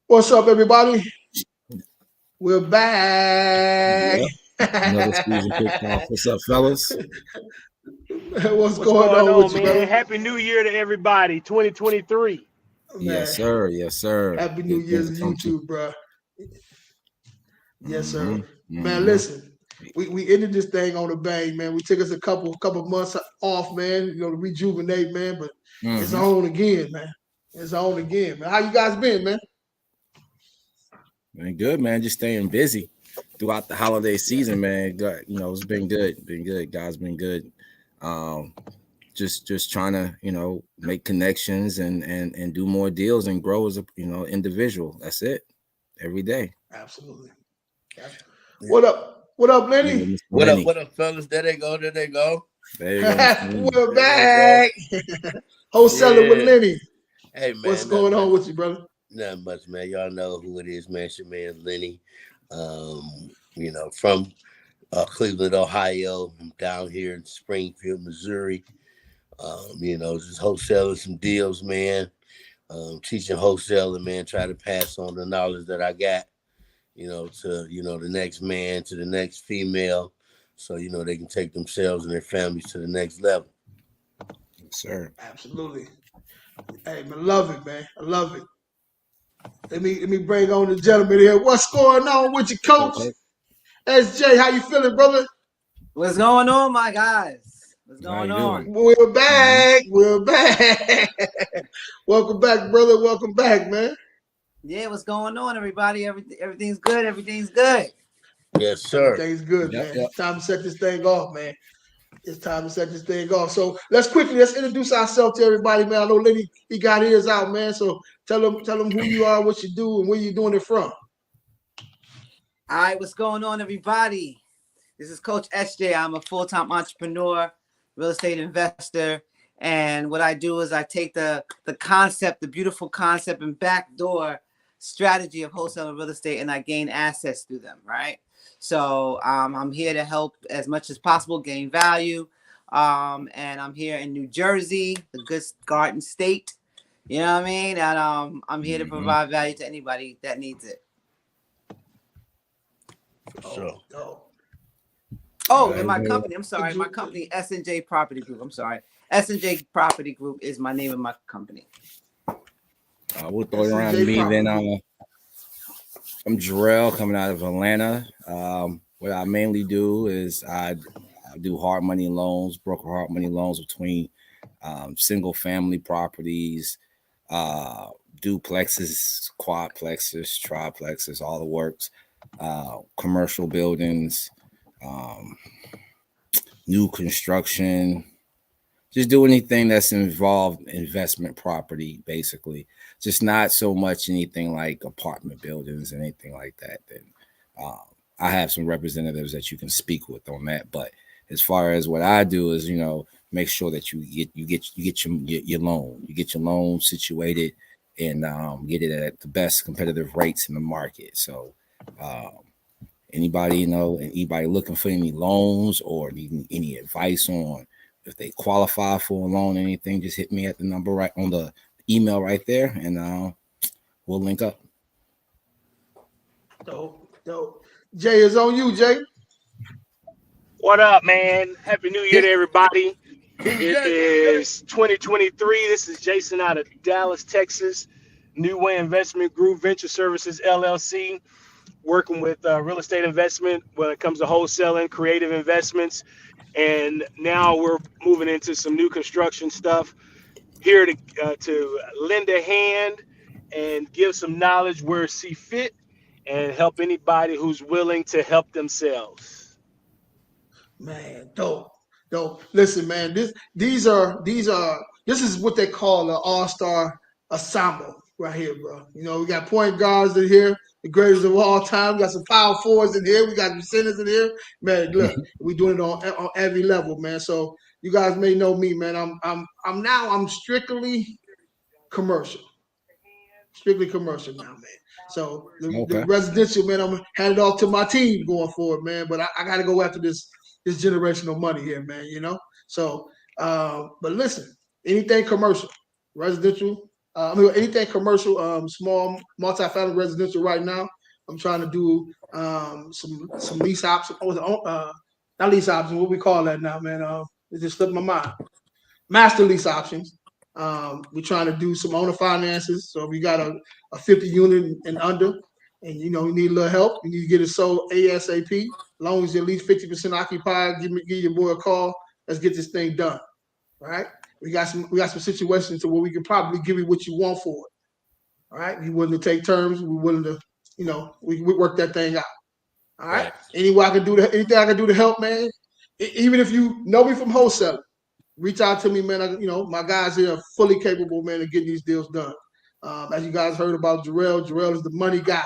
What's up, everybody? We're back. Yep. Another season kicked off. What's up, fellas? What's What's going going on with on, you, man? brother? Happy New Year to everybody, 2023. Yes, Man, sir. Yes, sir. happy New Good things Year's to to you come to. too, bro. Yes, Mm-hmm. sir. Man, Mm-hmm. listen, we ended this thing on a bang, man. We took us a couple months off, man, to rejuvenate, man. But it's Mm-hmm. on again, man. It's on again, man. How you guys been, man? Been good, man. Just staying busy throughout the holiday Yeah, season, man. It's been good. Been good. Guys, been good. Um, just trying to, make connections and do more deals and grow as a, individual. That's it. Every day. absolutely. Yeah. What up? What up, You know, Lenny? Mr. What up? Lenny. What up, fellas? There they go. There they go. There you go, Mr. Lenny. We're There they go. back. Wholesaling with Yeah. Lenny. Hey, What's man. going on with you, brother? Nothing much, man. Y'all know who it is, man. It's your man Lenny. From Cleveland, Ohio. I'm down here in Springfield, Missouri. Just wholesaling some deals, man. Teaching wholesaling, man. Try to pass on the knowledge that I got, to the next man, to the next female, so they can take themselves and their families to the next level. Yes, sir. Absolutely. Hey, man, love it, man. I love it. Let me bring on the gentleman here. What's going on with you, What's up, coach? Coach? SJ, how you feeling, brother? What's going on, my guys? What's How going you on? doing? We're Mm-hmm. back. We're back. Welcome back, brother. Welcome back, man. Yeah, what's going on, everybody? Everything's good. Everything's good. Yes, sir. Everything's good, Yep, man. yep. It's time to set this thing off, man. It's time to set this thing off. So let's introduce ourselves to everybody, man. I know Lenny, he got his out, man. So tell them who you are, what you do, and where you doing it from. All right, what's going on, everybody? This is Coach SJ. I'm a full-time entrepreneur, real estate investor, and what I do is I take the concept, the beautiful concept and backdoor strategy of wholesale real estate, and I gain assets through them, right? So I'm here to help as much as possible gain value, and I'm here in New Jersey, the good garden state. You know what I mean? And I'm here to Mm-hmm. provide value to anybody that needs it. For sure. Oh, Right, and my well, company, I'm sorry, my company, S&J Property Group. I'm sorry. S&J Property Group is my name of my company. we'll throw it around to me then. I'm Jarrell, coming out of Atlanta. What I mainly do is I do hard money loans, broker hard money loans between single family properties, duplexes, quadplexes, triplexes, all the works, commercial buildings, new construction. Just do anything that's involved investment property, basically. Just not so much anything like apartment buildings and anything like that. Then I have some representatives that you can speak with on that. But as far as what I do is, make sure that you get your loan, you get your loan situated, and get it at the best competitive rates in the market. So anybody looking for any loans or needing any advice on if they qualify for a loan or anything, just hit me at the number right on the email right there, and we'll link up. Dope. Jay is on you, Jay. What up, man? Happy New Year to Hit, everybody. hit It Jay. is 2023. This is Jason out of Dallas, Texas. New Way Investment Group Venture Services LLC, working with real estate investment when it comes to wholesaling, creative investments, and now we're moving into some new construction stuff. Here to lend a hand and give some knowledge where see fit, and help anybody who's willing to help themselves. Man, dope. Listen, man, this is what they call an all-star ensemble right here, bro. We got point guards in here, the greatest of all time. We got some power forwards in here. We got some centers in here. Man, look, we doing it on every level, man. So you guys may know me, man. I'm strictly commercial. Strictly commercial now, man. So the Okay. residential, man, I'm gonna hand it off to my team going forward, man. But I got to go after this generational money here, man. So, but listen, anything commercial, residential, anything commercial, small multifamily residential right now. I'm trying to do some lease options. Not lease options. What we call that now, man? It just slipped my mind. Master lease options. We're trying to do some owner finances. So if you got a 50 unit and under, and you need a little help, you need to get it sold ASAP. As long as you're at least 50% occupied, give your boy a call. Let's get this thing done. All right. We got some situations to where we can probably give you what you want for it. All right. You willing to take terms? We're willing to, we work that thing out. All right. Anything I can do to help, man. Even if you know me from wholesaling, reach out to me, man. My guys here are fully capable, man, of getting these deals done. As you guys heard about Jarrell is the money guy.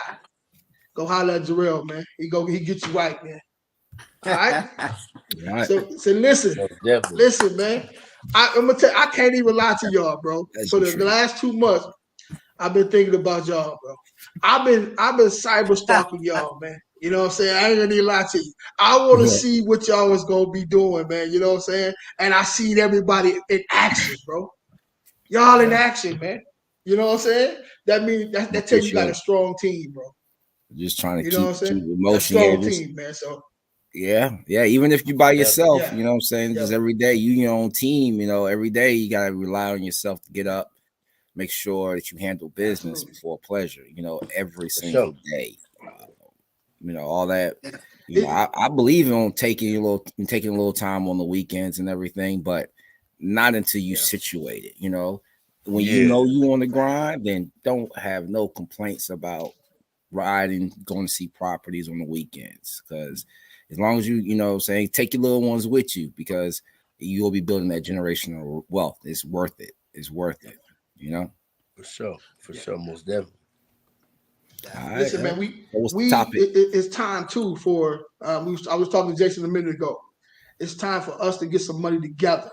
Go holler at Jarrell, man. He gets you right, man. All right. Right. So listen, man. I'm gonna tell. I can't even lie to y'all, bro. For the last 2 months, I've been thinking about y'all, bro. I've been cyber stalking y'all, man. You know what I'm saying? I ain't gonna need to lie to you. I want to see what y'all was gonna be doing, man. You know what I'm saying? And I seen everybody in action, bro. Y'all in action, man. You know what I'm saying? That means that tells you got a strong team, bro. Just trying to You know what I'm saying? emotion. A strong team, man. So yeah. Even if you by yourself, yeah. you know what I'm saying? Just every day, you your own team, every day you gotta rely on yourself to get up, make sure that you handle business before pleasure, every single day. All that. I believe in taking a little time on the weekends and everything, but not until you situate it. When you on the grind, then don't have no complaints about riding, going to see properties on the weekends. Because as long as you saying take your little ones with you, because you'll be building that generational wealth. It's worth it. For sure, most definitely. Listen, man, it's time too for I was talking to Jason a minute ago. It's time for us to get some money together,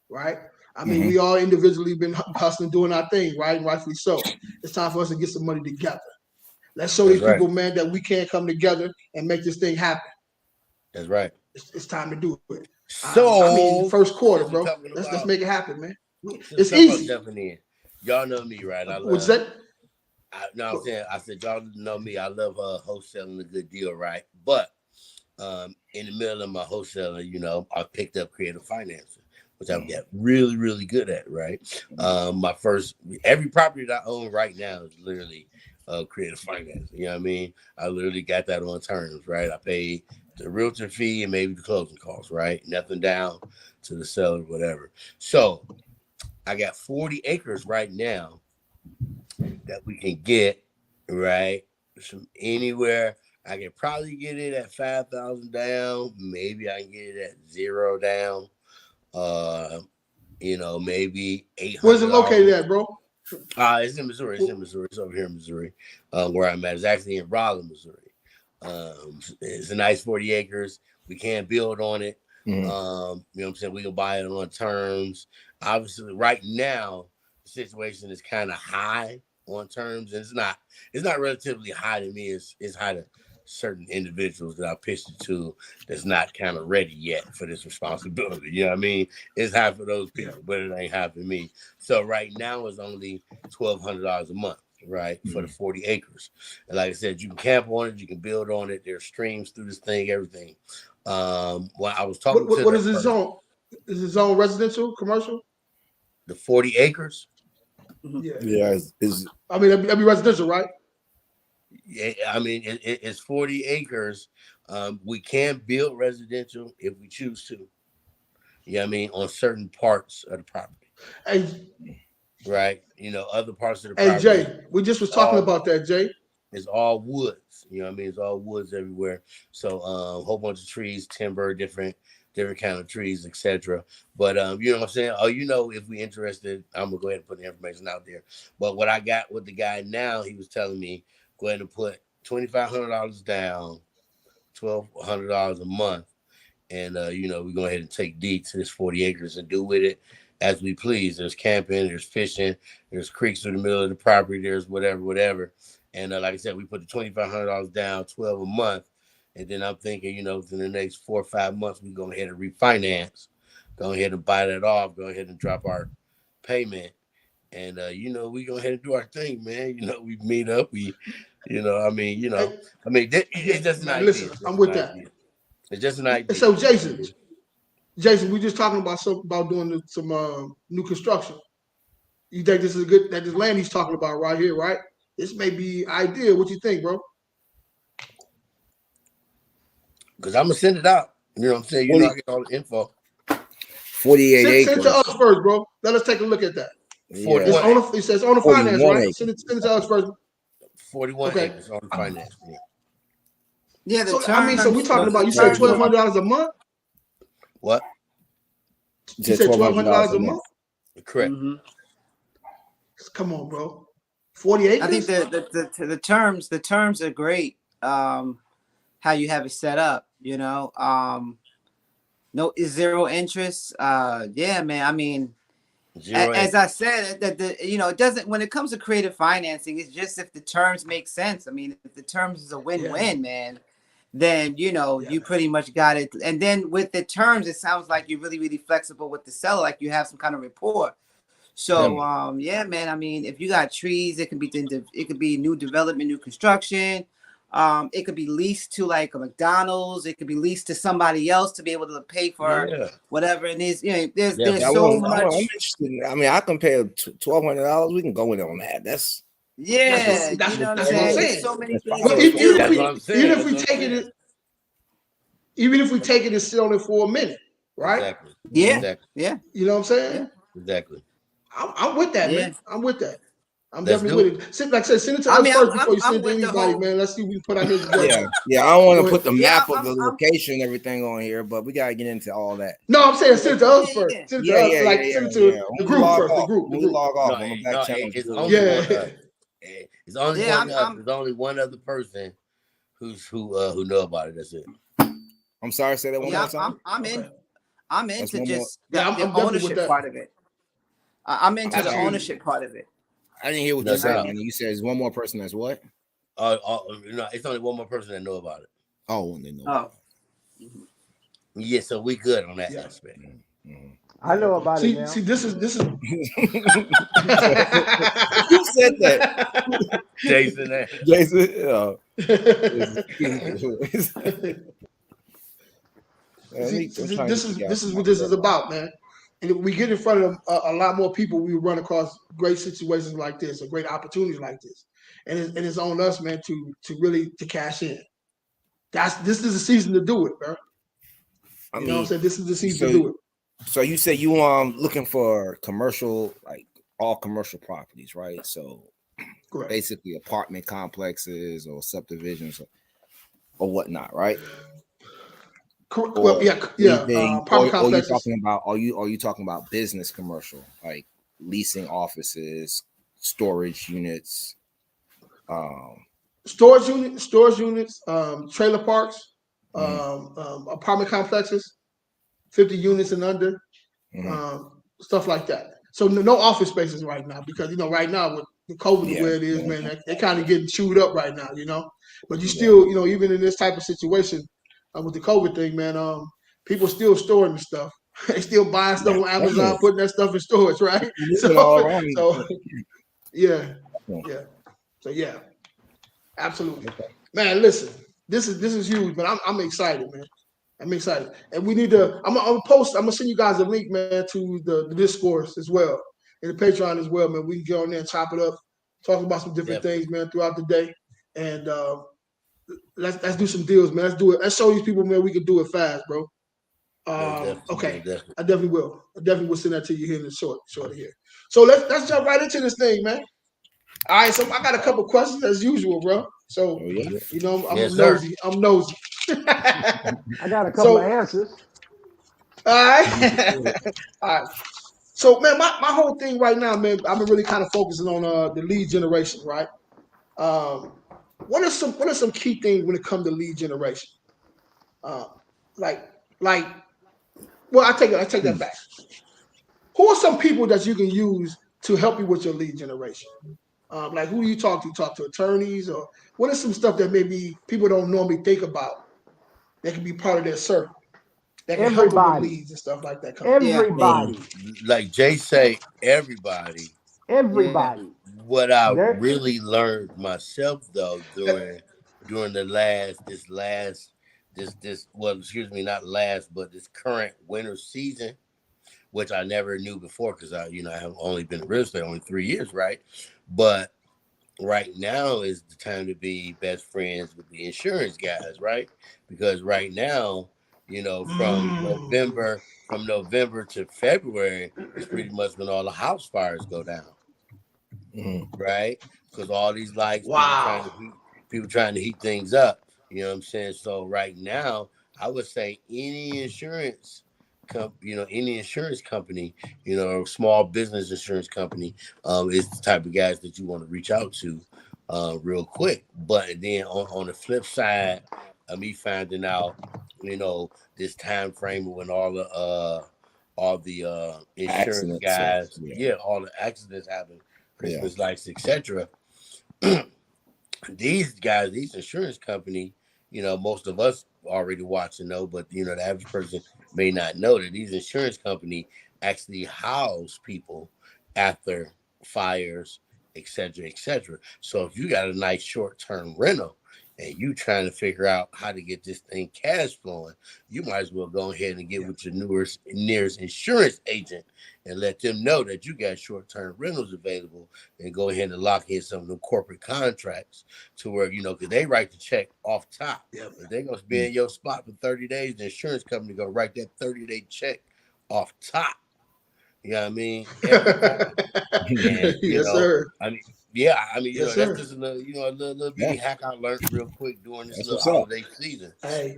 right? I mean, we all individually been hustling, doing our thing, right? And rightfully so. It's time for us to get some money together. Let's show these people, man, that we can come together and make this thing happen. That's right. It's time to do it. So first quarter, bro. Let's make it happen, man. It's easy. Y'all know me, right? What's that? I'm saying. I said y'all know me. I love wholesaling a good deal, right? But in the middle of my wholesaling, I picked up creative financing, which I've got really, really good at, right? Every property that I own right now is literally creative financing. You know what I mean? I literally got that on terms, right? I paid the realtor fee and maybe the closing costs, right? Nothing down to the seller, whatever. So I got 40 acres right now that we can get, right? From anywhere. I can probably get it at 5,000 down. Maybe I can get it at 0 down. Maybe 800. Where's it located at, bro? It's in Missouri. It's over here in Missouri, where I'm at. It's actually in Rollin, Missouri. It's a nice 40 acres. We can't build on it. You know what I'm saying? We can buy it on terms. Obviously, right now, the situation is kind of high on terms. And it's not relatively high to me. It's high to certain individuals that I pitched it to that's not kind of ready yet for this responsibility. You know what I mean? It's high for those people, but it ain't high for me. So right now it's only $1,200 a month, right? For the 40 acres. And like I said, you can camp on it, you can build on it. There's streams through this thing, everything. When I was talking what is this zone? Is this zone residential, commercial? The 40 acres? Yeah. That'd be residential, right? Yeah, it's 40 acres. We can build residential if we choose to. Yeah, on certain parts of the property. Hey, right? Other parts of the property. Hey, Jay, we just was talking about that, Jay. It's all woods. It's all woods everywhere. So a whole bunch of trees, timber, different kind of trees, etc. But you know what I'm saying? If we're interested, I'm gonna go ahead and put the information out there. But what I got with the guy now, he was telling me, go ahead and put $2,500 down, $1,200 a month, and we go ahead and take deed to this 40 acres and do with it as we please. There's camping, there's fishing, there's creeks through the middle of the property, there's whatever. And like I said, we put the $2,500 down, $12 a month. And then I'm thinking, within the next 4 or 5 months, we go ahead and refinance, go ahead and buy that off, go ahead and drop our payment, And we go ahead and do our thing, man. We meet up. We, Hey, it's just an man, idea. listen, I'm with that. It's just an idea. So Jason, we just talking about doing some new construction. You think this is good? That this land he's talking about right here, right? This may be ideal. What you think, bro? Because I'm gonna send it out. You know what I'm saying? I get all the info. 48 Send acres. it to us first, bro. Let us take a look at that. Yeah. It says owner finance, right? Acres. Send it to us first. 41 acres on finance. Yeah, So we're talking about. You said $1,200 a month. What? You said $1,200 a month. Correct. Mm-hmm. Come on, bro. 40 acres. I think the terms are great. How you have it set up, no zero interest. Yeah, man. I mean, as I said, that it doesn't, when it comes to creative financing, it's just if the terms make sense. I mean, if the terms is a win-win, man, then you pretty much got it. And then with the terms, it sounds like you're really, really flexible with the seller, like you have some kind of rapport. So yeah, man. I mean, if you got trees, it could be new development, new construction. It could be leased to like a McDonald's. It could be leased to somebody else to be able to pay for whatever it is. There's so much. I'm interested. I mean, I can pay $1,200. We can go in on that. That's what I'm saying. There's so many things. Even if we take it and sit on it for a minute, right? Exactly. Yeah. You know what I'm saying? Yeah. Exactly. I'm with that, man. I'm with that. I'm definitely with it. Like I said, send it to us first before you send it to anybody, man. Let's see if we can put out here together. Yeah. I don't want to put the map of the location and everything on here, but we gotta get into all that. No, I'm saying send it to us first. Send it to us, send it to the group first. The group. We log off on the back channel. It's only there's only one other person who know about it. That's it. I'm sorry, say that one more time. I'm into just the ownership part of it. I'm into the ownership part of it. I didn't hear what you said, man. You said there's one more person that's what? It's only one more person that know about it. Oh, they know. Yeah, so we good on that aspect. Mm-hmm. I know about it now. See, this is. Who said that? Jason. This is what this is about, man. And if we get in front of a lot more people, we run across great situations like this, or great opportunities like this. And it's on us, man, to really cash in. This is the season to do it, bro. You know what I'm saying? This is the season to do it. So you say you looking for commercial, like all commercial properties, right? So correct. Basically apartment complexes or subdivisions or whatnot, right? Well, yeah. Apartment complexes. Are you talking about business commercial, like leasing offices, storage units, storage units, trailer parks, apartment complexes, 50 units and under, stuff like that. So no office spaces right now, because right now with the COVID where it is, man, they kind of getting chewed up right now, But you still, even in this type of situation with the COVID thing, man, people still storing the stuff. They still buying stuff on Amazon, putting that stuff in storage, right? So absolutely, man. Listen, this is huge, man. I'm excited, man. I'm excited, and we need to. I'm gonna send you guys a link, man, to the Discourse as well, and the Patreon as well, man. We can get on there and chop it up, talk about some different things, man, throughout the day, and let's do some deals, man. Let's do it. Let's show these people, man, we can do it fast, bro. Okay, I definitely will. Send that to you here in the short here. So let's jump right into this thing, man. All right, so I got a couple questions as usual, bro. So I'm nosy. I got a couple of answers. All right. All right. So, man, my whole thing right now, man, I've been really kind of focusing on the lead generation, right? What are some key things when it comes to lead generation? Well, I take that back. Who are some people that you can use to help you with your lead generation? Like, who do you talk to? Talk to attorneys, or what is some stuff that maybe people don't normally think about that can be part of their circle, that can help them with leads and stuff like that? Everybody. Like Jay say, everybody. Everybody. What I There. really learned myself though during this well, excuse me, not last, but this current winter season, which I never knew before because I have only been in real estate only 3 years, right? But right now is the time to be best friends with the insurance guys, right? Because right now, from November to February is pretty much when all the house fires go down, right? Because all these lights, Wow. people trying to heat things up. You know what I'm saying? So right now, I would say any insurance company, small business insurance company, is the type of guys that you want to reach out to, real quick. But then on the flip side of me finding out, this time frame when all the insurance Accidents. guys, Yeah. all the accidents happen, Yeah. Christmas lights, etc. These insurance company, most of us already watch and know, but the average person may not know that these insurance company actually house people after fires, etc., etc. So if you got a nice short-term rental and you trying to figure out how to get this thing cash flowing, you might as well go ahead and get with your nearest insurance agent and let them know that you got short-term rentals available, and go ahead and lock in some of the corporate contracts to where, because they write the check off top. Yep. If they're going to be in your spot for 30 days, the insurance company going to write that 30-day check off top. You know what I mean? Every time. And, Yes, sir. that's sir. just a little bitty hack I learned real quick during this That's little what's up. holiday season. Hey,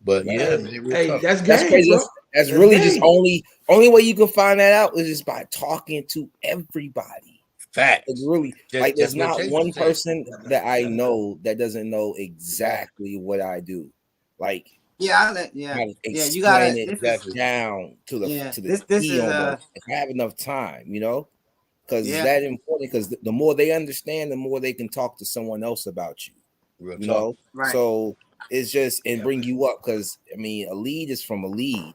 But hey, man, real hey, tough. that's That's game, crazy. bro. That's really just game. only way you can find that out is just by talking to everybody. Facts. It's really Just there's what not Jason one said. person that I know that doesn't know exactly what I do. Like, you gotta. explain it Exactly. down to the This T is almost. If I have enough time, because it's Yeah. that important. Because the more they understand, the more they can talk to someone else about you. Real talk. Right. So it's just bring you up, because a lead is from a lead.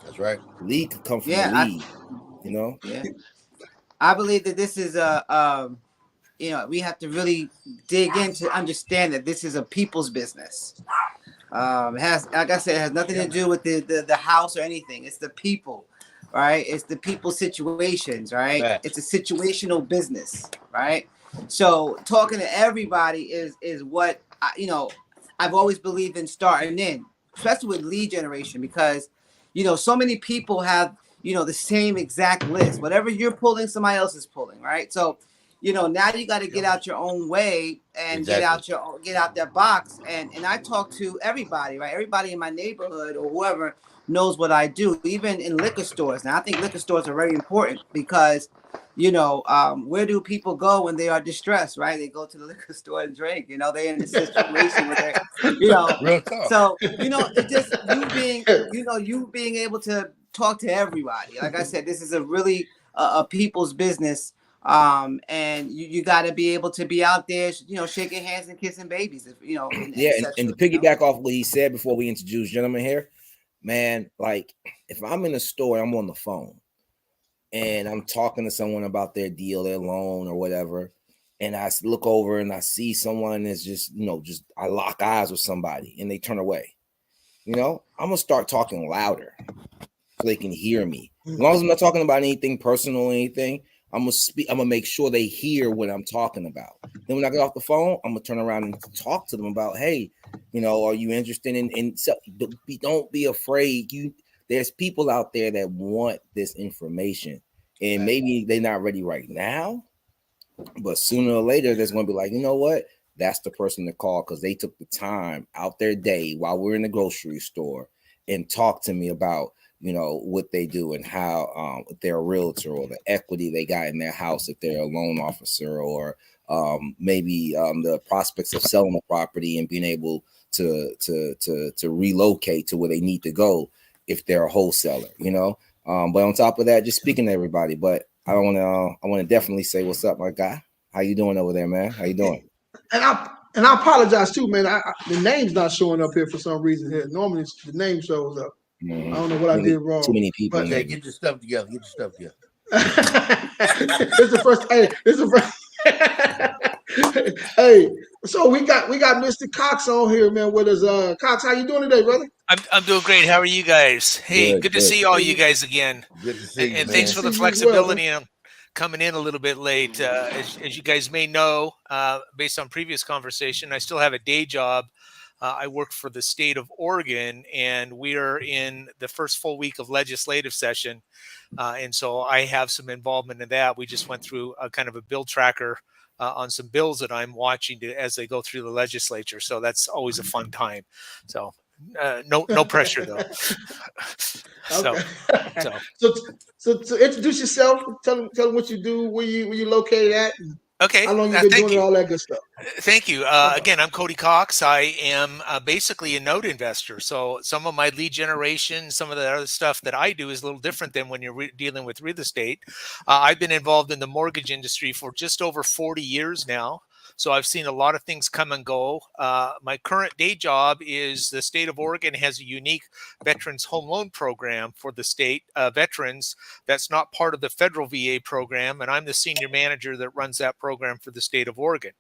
That's right. Lead could come from a Yeah, lead. Yeah. I believe that this is we have to really dig in to understand that this is a people's business. It has, like I said, it has nothing to do with the house or anything. It's the people, right? It's the people situations, right? Facts. It's a situational business, right? So talking to everybody is what I've always believed in starting in, especially with lead generation, because so many people have the same exact list. Whatever you're pulling, somebody else is pulling, right? So now you got to get out your own way and get out that box. And I talk to everybody, right? Everybody in my neighborhood or whoever knows what I do, even in liquor stores. Now I think liquor stores are very important because where do people go when they are distressed, right? They go to the liquor store and drink. They're in a situation where they're Real talk. so it's just you being able to talk to everybody. Like I said, this is a really a people's business. And you got to be able to be out there, shaking hands and kissing babies, and to piggyback off what he said before we introduce gentlemen here, man, like if I'm in a store, I'm on the phone and I'm talking to someone about their deal, their loan or whatever, and I look over and I see someone that's just I lock eyes with somebody and they turn away, I'm gonna start talking louder so they can hear me. As long as I'm not talking about anything personal or anything, I'm gonna make sure they hear what I'm talking about. Then when I get off the phone, I'm gonna turn around and talk to them about, hey, are you interested in so don't be afraid. There's people out there that want this information, and maybe they're not ready right now, but sooner or later there's gonna be like, you know what? That's the person to call because they took the time out their day while we're in the grocery store and talk to me about what they do and how if they're a realtor or the equity they got in their house, if they're a loan officer, or maybe the prospects of selling a property and being able to relocate to where they need to go if they're a wholesaler, but on top of that, just speaking to everybody. But I want to definitely say what's up, my guy. How you doing over there, man? How you doing? And I apologize too, man. The name's not showing up here for some reason here. Normally the name shows up. I don't know what I did wrong. Too many people. But Get your stuff together. It's the first. Hey, this is the first. Hey, so we got Mr. Cox on here, man. With us, Cox, how you doing today, brother? I'm doing great. How are you guys? Hey, good to see all you guys again. Good to see you, And man. thanks Good for to the see you as well, man. flexibility. I'm coming in a little bit late. As you guys may know, based on previous conversation, I still have a day job. I work for the state of Oregon, and we are in the first full week of legislative session. And so I have some involvement in that. We just went through a kind of a bill tracker on some bills that I'm watching as they go through the legislature. So that's always a fun time. So no pressure though. Okay. so So introduce yourself. Tell them what you do, where you located at, and okay. how long you been Thank doing it, you. all that good stuff. Thank you. Again, I'm Cody Cox. I am basically a note investor. So some of my lead generation, some of the other stuff that I do is a little different than when you're dealing with real estate. I've been involved in the mortgage industry for just over 40 years now. So I've seen a lot of things come and go. My current day job is the state of Oregon has a unique veterans home loan program for the state veterans that's not part of the federal VA program. And I'm the senior manager that runs that program for the state of Oregon.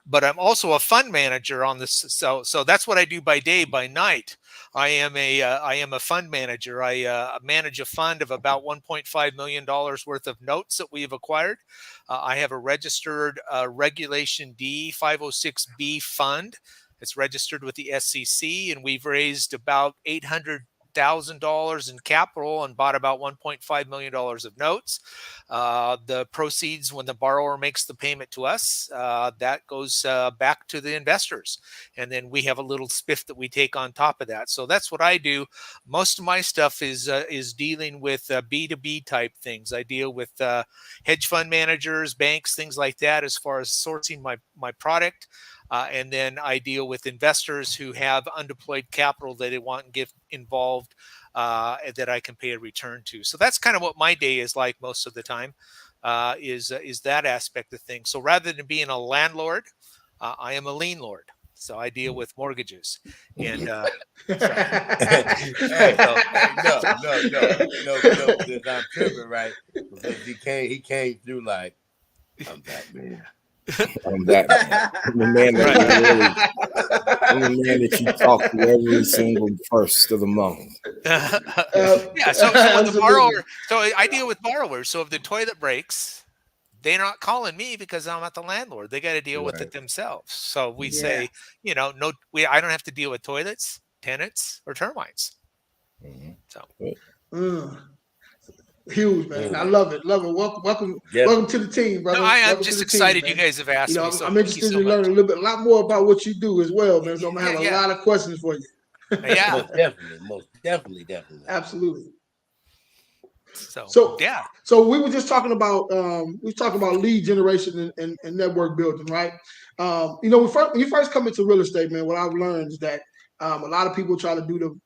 But I'm also a fund manager on this. So that's what I do by day. By night, I am a fund manager. I manage a fund of about $1.5 million worth of notes that we have acquired. I have a registered Regulation D 506B fund. It's registered with the SEC, and we've raised about $800,000 in capital and bought about $1.5 million of notes. The proceeds, when the borrower makes the payment to us, that goes back to the investors. And then we have a little spiff that we take on top of that. So that's what I do. Most of my stuff is dealing with B2B type things. I deal with hedge fund managers, banks, things like that, as far as sourcing my product. And then I deal with investors who have undeployed capital that they want to get involved that I can pay a return to. So that's kind of what my day is like most of the time, is that aspect of things. So rather than being a landlord, I am a lien lord. So I deal with mortgages. And No, because I'm tripping, right? Because he came through like, I'm Batman. I'm that. I'm the man I'm the man that you talk to every single first of the month. Yeah. So the borrower. So I deal with borrowers. So if the toilet breaks, they're not calling me because I'm not the landlord. They got to deal with it themselves. So we say, I don't have to deal with toilets, tenants, or termites. Mm-hmm. So. Huge, man. I love it. Welcome to the team, brother. No, I am welcome just to the excited team, you guys have asked me. So I'm interested in learning a lot more about what you do as well, man. So I'm gonna have a lot of questions for you. Yeah, most definitely. Absolutely. So yeah. So we were just talking about lead generation and network building, right? When you first come into real estate, man, what I've learned is that a lot of people try to do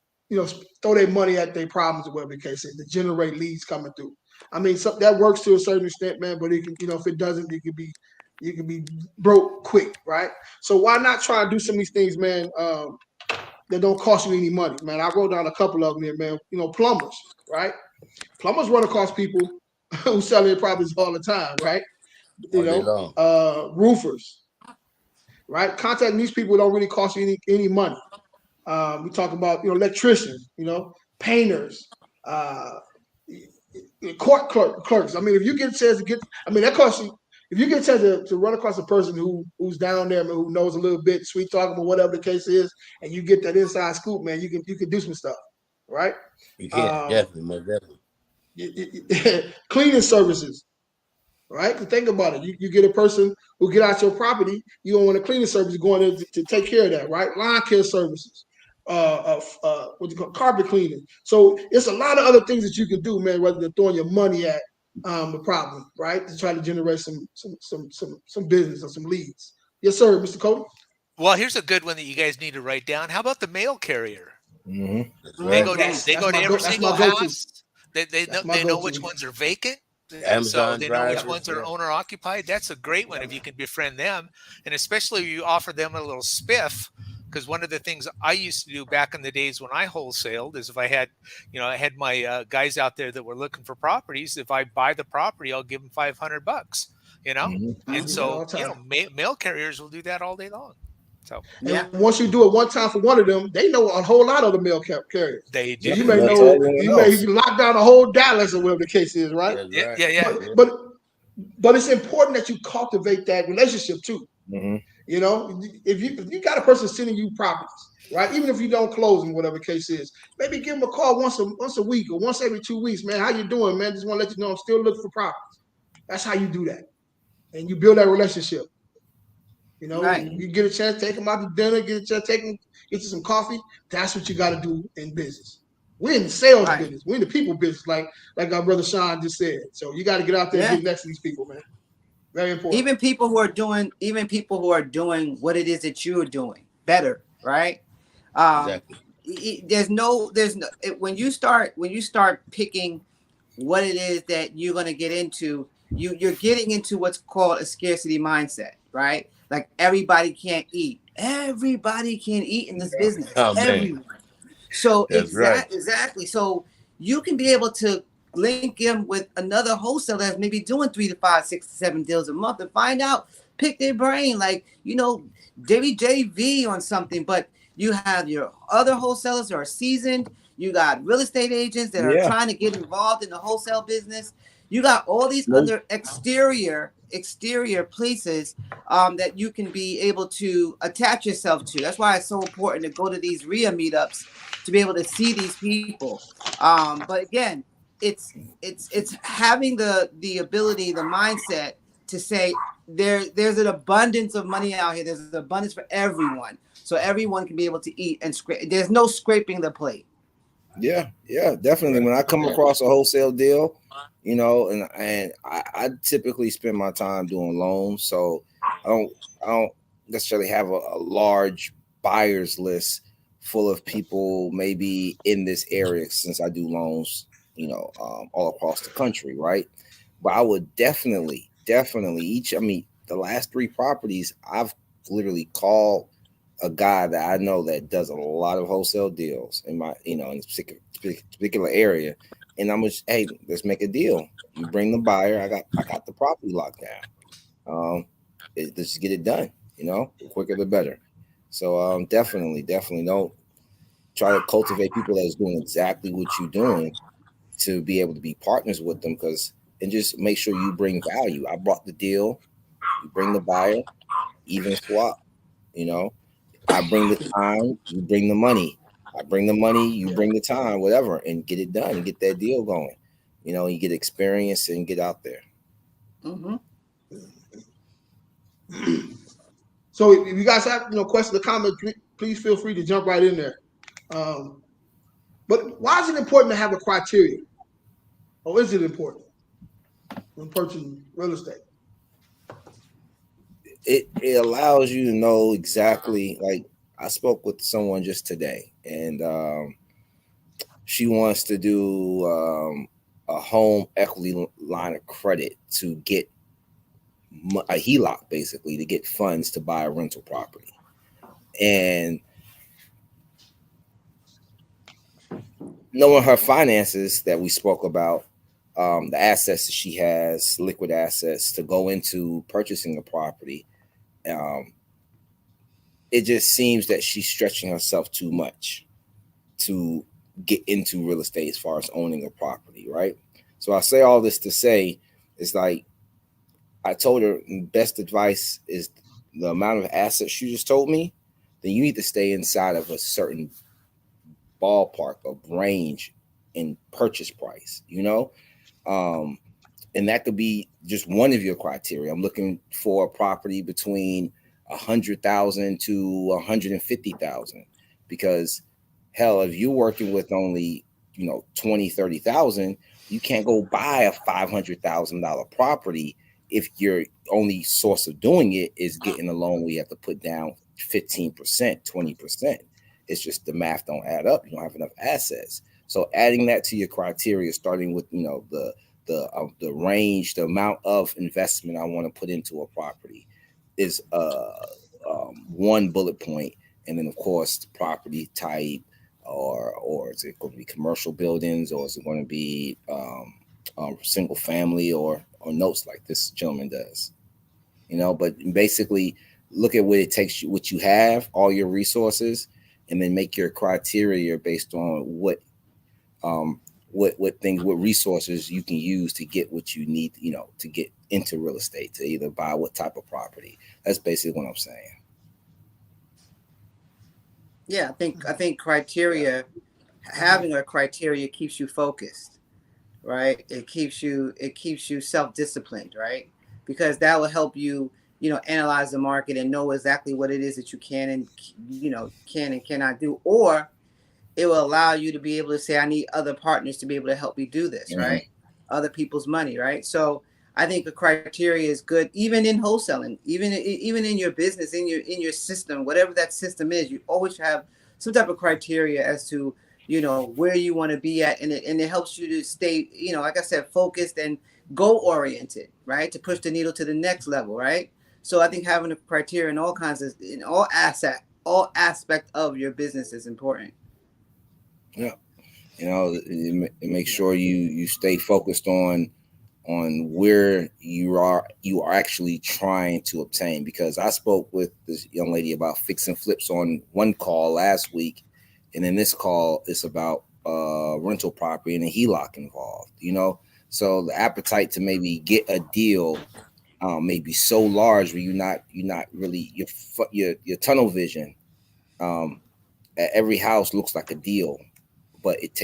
throw their money at their problems or whatever the case is to generate leads coming through. I mean, that works to a certain extent, man, but it can, if it doesn't, you can be broke quick, right? So why not try to do some of these things, man, that don't cost you any money, man? I wrote down a couple of them here, man. Plumbers, right? Plumbers run across people who sell their properties all the time, right? Roofers, right? Contacting these people don't really cost you any money. We talk about electricians, painters, court clerks. I mean, if you get a chance that costs you. If you get a chance to run across a person who's down there, man, who knows a little bit, sweet talking, or whatever the case is, and you get that inside scoop, man, you can do some stuff, right? You can definitely. Cleaning services, right? To think about it, you get a person who get out your property, you don't want a cleaning service going in to take care of that, right? Lawn care services, what you call carpet cleaning. So it's a lot of other things that you can do, man, rather than throwing your money at the problem, right? To try to generate some business or some leads. Yes, sir, Mr. Cody. Well, here's a good one that you guys need to write down. How about the mail carrier? Mm-hmm. They go to every single house. They know which ones are vacant. So they know which ones are owner occupied. That's a great one if you can befriend them, and especially if you offer them a little spiff, Because one of the things I used to do back in the days when I wholesaled is if I had, I had my guys out there that were looking for properties. If I buy the property, I'll give them $500. Mhm. I And do that all so the time. mail carriers will do that all day long. So Yeah. And once you do it one time for one of them, they know a whole lot of the mail carriers. they So Yeah, you do. may they'll They tell know, do. everyone you may else. lock down the whole Dallas or whatever the case is, right? That's Yeah, right. yeah, yeah. Yeah. But it's important that you cultivate that relationship too. Hmm. If you got a person sending you properties, right? Even if you don't close them, whatever the case is, maybe give them a call once a week or once every 2 weeks, man. How you doing, man? Just want to let you know I'm still looking for properties. That's how you do that, and you build that relationship. Right. You get a chance, take them out to dinner, get a chance, get you some coffee. That's what you got to do in business. We're in the sales Right. business. We're in the people business, like our brother Sean just said. So you got to get out there and Yeah. get next to these people, man. Very important. Even people who are doing what it is that you're doing better, right? Exactly. There's no when you start picking what it is that you're going to get into, you're getting into what's called a scarcity mindset, right? Like everybody can't eat. Everybody can eat in this business. Oh man, Everyone. So that's right. exactly. So you can be able to link in with another wholesaler that's maybe doing 3 to 5, 6 to 7 deals a month and find out, pick their brain, like, maybe JV on something, but you have your other wholesalers that are seasoned. You got real estate agents that are Yeah. trying to get involved in the wholesale business. You got all these Nope. other exterior places that you can be able to attach yourself to. That's why it's so important to go to these RIA meetups to be able to see these people. But again, it's having the ability, the mindset to say there's an abundance of money out here. There's an abundance for everyone, so everyone can be able to eat and scrape. There's no scraping the plate. Yeah, definitely. When I come across a wholesale deal, and I typically spend my time doing loans, so I don't necessarily have a large buyers list full of people maybe in this area since I do loans, all across the country, right? But I would definitely the last 3 properties I've literally called a guy that I know that does a lot of wholesale deals in my, in this particular area. And I'm just, hey, let's make a deal. You bring the buyer. I got the property locked down. Let's just get it done. The quicker the better. So definitely don't try to cultivate people that's doing exactly what you're doing to be able to be partners with them, and just make sure you bring value. I brought the deal. You bring the buyer, even swap. I bring the time, you bring the money. I bring the money, you bring the time, whatever, and get it done and get that deal going. You get experience and get out there. Mm-hmm. So if you guys have questions or comments, please feel free to jump right in there. But why is it important to have a criteria? Or is it important when purchasing real estate? It allows you to know exactly, like I spoke with someone just today, and she wants to do a home equity line of credit to get a HELOC, basically, to get funds to buy a rental property. And knowing her finances that we spoke about, the assets that she has, liquid assets to go into purchasing a property, it just seems that she's stretching herself too much to get into real estate as far as owning a property, right? So I say all this to say, it's like I told her best advice is the amount of assets you just told me, then you need to stay inside of a certain ballpark of range in purchase price, and that could be just one of your criteria. I'm looking for a property between 100,000 to 150,000, because hell, if you're working with only 20, 30,000, you can't go buy a $500,000 property if your only source of doing it is getting a loan where you have to put down 15%, 20%. It's just the math don't add up. You don't have enough assets. So adding that to your criteria, starting with the range, the amount of investment I want to put into a property is one bullet point. and then of course the property type, or is it going to be commercial buildings, or is it going to be single family, or notes like this gentleman does, but basically look at what it takes you, what you have, all your resources, and then make your criteria based on what resources you can use to get what you need, to get into real estate, to either buy what type of property. That's basically what I'm saying. Yeah, I think criteria, having a criteria keeps you focused, right? It keeps you self-disciplined, right? Because that will help you, analyze the market and know exactly what it is that you can and cannot do, or it will allow you to be able to say, I need other partners to be able to help me do this, right? Other people's money, right? So I think the criteria is good, even in wholesaling, even in your business, in your system, whatever that system is. You always have some type of criteria as to where you want to be at, and it helps you to stay, like I said, focused and goal oriented, right? To push the needle to the next level, right? So I think having a criteria in all aspect of your business is important. Yeah, it makes sure you stay focused on where you are actually trying to obtain. Because I spoke with this young lady about fix and flips on one call last week, and in this call it's about rental property and a HELOC involved. So the appetite to maybe get a deal may be so large where you're not really your tunnel vision. At every house looks like a deal, but it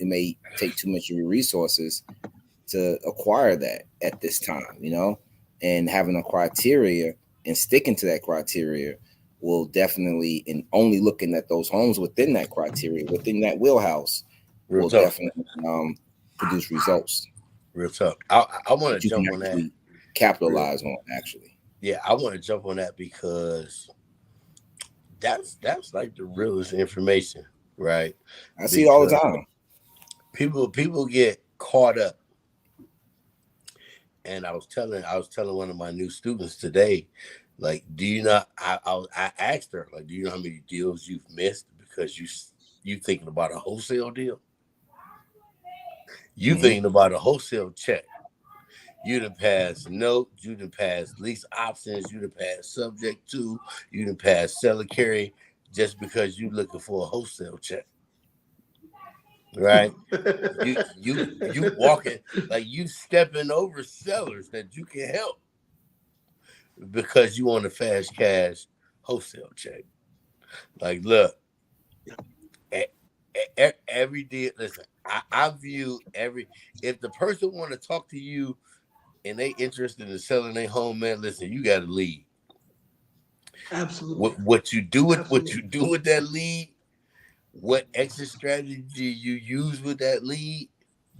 may take too much of your resources to acquire that at this time, and having a criteria and sticking to that criteria will definitely, and only looking at those homes within that criteria, within that wheelhouse, will definitely produce results. Real tough. I want to jump on that. Capitalize on, actually. Yeah, I want to jump on that because that's like the realest information, right? I see it all the time. People get caught up. And I was telling one of my new students today, like, do you not? I asked her, like, do you know how many deals you've missed because you thinking about a wholesale deal? You thinking about a wholesale check? You done passed notes, you done passed lease options, you done passed subject to, you done passed seller carry, just because you looking for a wholesale check. Right? you walking, like, you stepping over sellers that you can help because you want a fast cash wholesale check. Like, look, every deal. Listen, I view if the person want to talk to you and they interested in selling their home, man, listen, you got to lead. Absolutely. What you do with that lead, what exit strategy you use with that lead,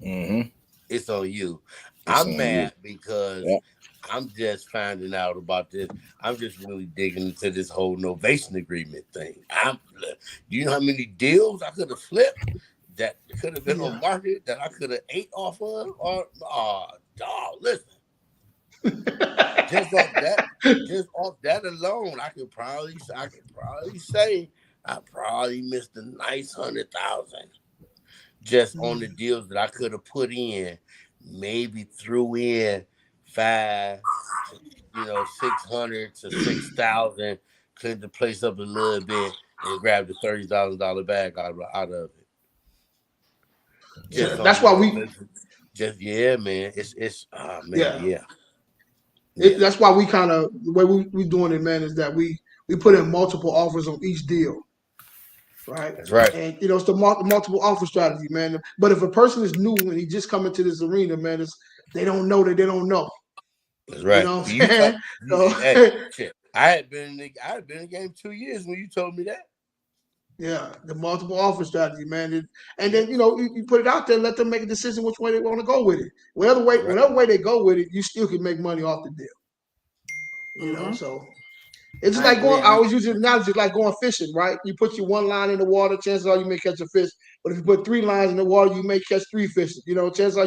it's on you. I'm mad because I'm just finding out about this. I'm just really digging into this whole novation agreement thing. Do you know how many deals I could have flipped that could have been on market that I could have ate off of? Or dog, listen. Just off that alone, I could probably say I probably missed a nice 100,000 just on the deals that I could have put in. Maybe threw in 5 to 600 to 6,000, cleaned the place up a little bit, and grabbed the $30,000 bag out of it. That's why we. Man. It's man. That's why we kind of, the way we doing it, man, is that we put in multiple offers on each deal. Right. That's right. And it's the multiple offer strategy, man. But if a person is new and he just come into this arena, man, they don't know that they don't know. That's right. You know what I'm saying? Shit. I had been in the game 2 years when you told me that. Yeah, the multiple offer strategy, man. And then you put it out there, let them make a decision which way they want to go with it. Whatever way they go with it, you still can make money off the deal. So it's just like going. I always use the analogy like going fishing, right? You put your one line in the water, chances are you may catch a fish. But if you put 3 lines in the water, you may catch 3 fish. Chances are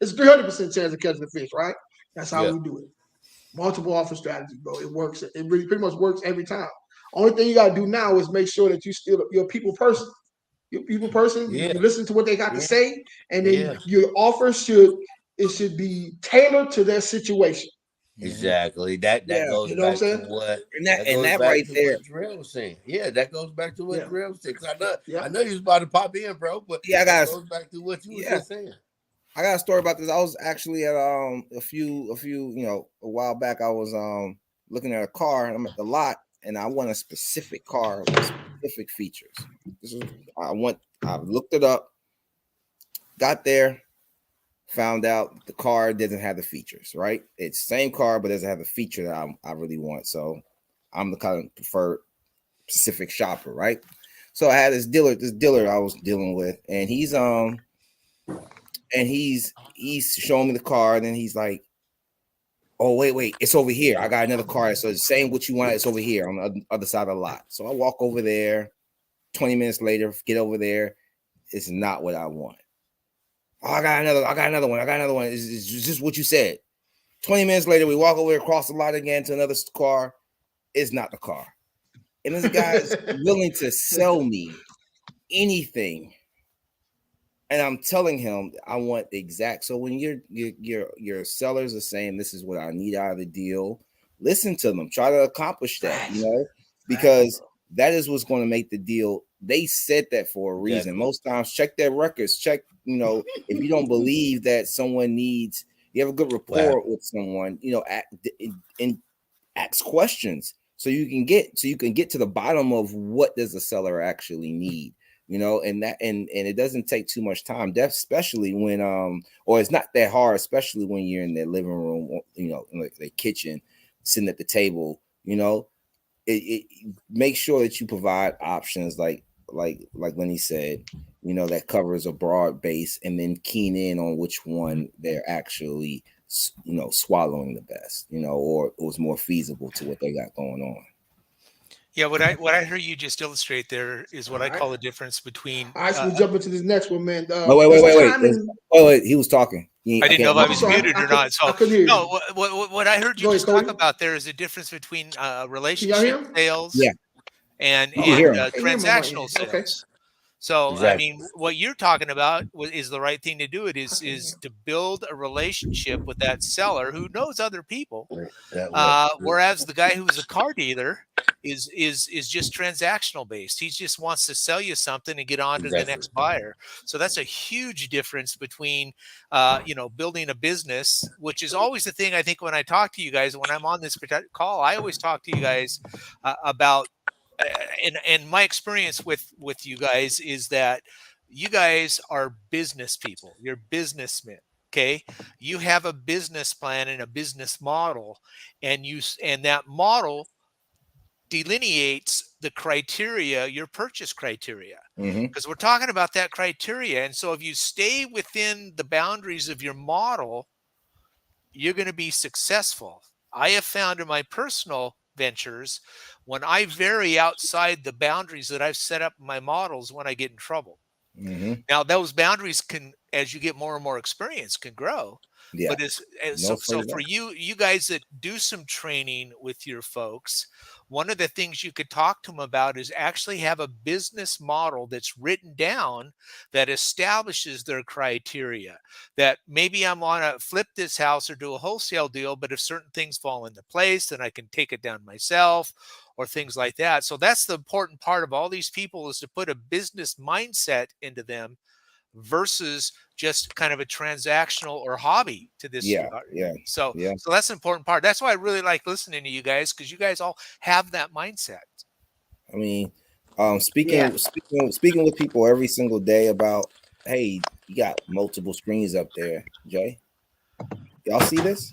it's a 300% chance of catching a fish, right? That's how we do it. Multiple offer strategy, bro. It works. It really pretty much works every time. Only thing you gotta do now is make sure that you're a people person. You're a people person. Yeah. You listen to what they got to Yeah. say, and then Yeah. your offer should be tailored to their situation. Exactly. That Yeah, goes You know what I'm back to saying? what and that goes that back right to there. what Drell was saying. Yeah, that goes back to what Yeah. Drell was saying. 'Cause Yeah. I know you was about to pop in, bro, but Yeah, I that got goes back to what you was yeah. just saying. I got a story about this. I was actually at a few a while back. I was looking at a car and I'm at the lot and I want a specific car with specific features. I looked it up, got there, found out the car doesn't have the features, right? It's the same car, but doesn't have the feature that I really want. So I'm the kind of preferred specific shopper, right? So I had this dealer I was dealing with, and he's showing me the car, and then he's like, "Oh, wait, it's over here. I got another car. So it's saying what you want, it's over here on the other side of the lot." So I walk over there. 20 minutes later, get over there. It's not what I want. Oh, I got another one. It's just what you said. 20 minutes later, we walk over across the lot again to another car. It's not the car. And this guy is willing to sell me anything. And I'm telling him I want the exact. So when your sellers are saying this is what I need out of the deal, listen to them. Try to accomplish that, because that is what's going to make the deal. They said that for a reason. Definitely. Most times, check their records. Check, if you don't believe that someone needs, you have a good rapport with someone, and ask questions so you can get to the bottom of what does the seller actually need. And it doesn't take too much time, especially when or it's not that hard, especially when you're in their living room, in the kitchen, sitting at the table. It make sure that you provide options like Lenny said, that covers a broad base, and then keen in on which one they're actually swallowing the best, or it was more feasible to what they got going on. Yeah, what I heard you just illustrate there is what All I right. call the difference between. All right, so we jump into this next one, man. Wait. Timing. Wait, he was talking. I didn't know if I I'm was sorry, muted or not. I So couldn't hear no, you. what I heard you Go ahead, just talk Cody. about there is a difference between Can y'all relationship hear him? sales Yeah, and you can hear him. I can't hear him on my transactional end. Okay. sales. So, I Exactly. mean, what you're talking about is the right thing to do. It I can't hear is him. to build a relationship with that seller who knows other people. That way. Whereas the guy who's a car dealer is just transactional based. He just wants to sell you something and get on to the Exactly. next buyer. So that's a huge difference between, building a business, which is always the thing. I think when I talk to you guys, when I'm on this call, I always talk to you guys about. And my experience with you guys is that you guys are business people. You're businessmen. Okay, you have a business plan and a business model, and that model delineates the criteria, your purchase criteria, because we're talking about that criteria. And so if you stay within the boundaries of your model, you're going to be successful. I have found in my personal ventures, when I vary outside the boundaries that I've set up in my models, when I get in trouble. Now, those boundaries can, as you get more and more experience, can grow. Yeah, But no so further. for you guys that do some training with your folks, one of the things you could talk to them about is actually have a business model that's written down that establishes their criteria. That maybe I'm on to flip this house or do a wholesale deal, but if certain things fall into place, then I can take it down myself or things like that. So that's the important part of all these people, is to put a business mindset into them versus just kind of a transactional or hobby to this Yeah, regard. yeah, So yeah. so that's the important part. That's why I really like listening to you guys, because you guys all have that mindset. I mean, Yeah. speaking with people every single day about, hey, you got multiple screens up there, Jay. Y'all see this?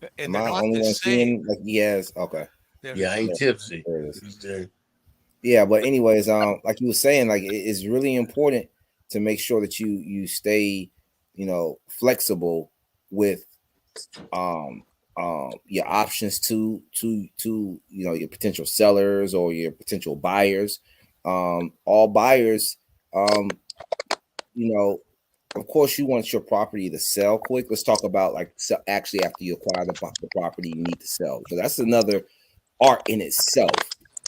And Am they're I the not only the one same. seeing? Like, yes. Okay. Yeah, I ain't tipsy. There it is. Yeah, but anyways, like you were saying, like it's really important to make sure that you stay, flexible with your options to your potential sellers or your potential buyers. All buyers, you know, of course, you want your property to sell quick. Let's talk about like actually after you acquire the property, you need to sell. So that's another art in itself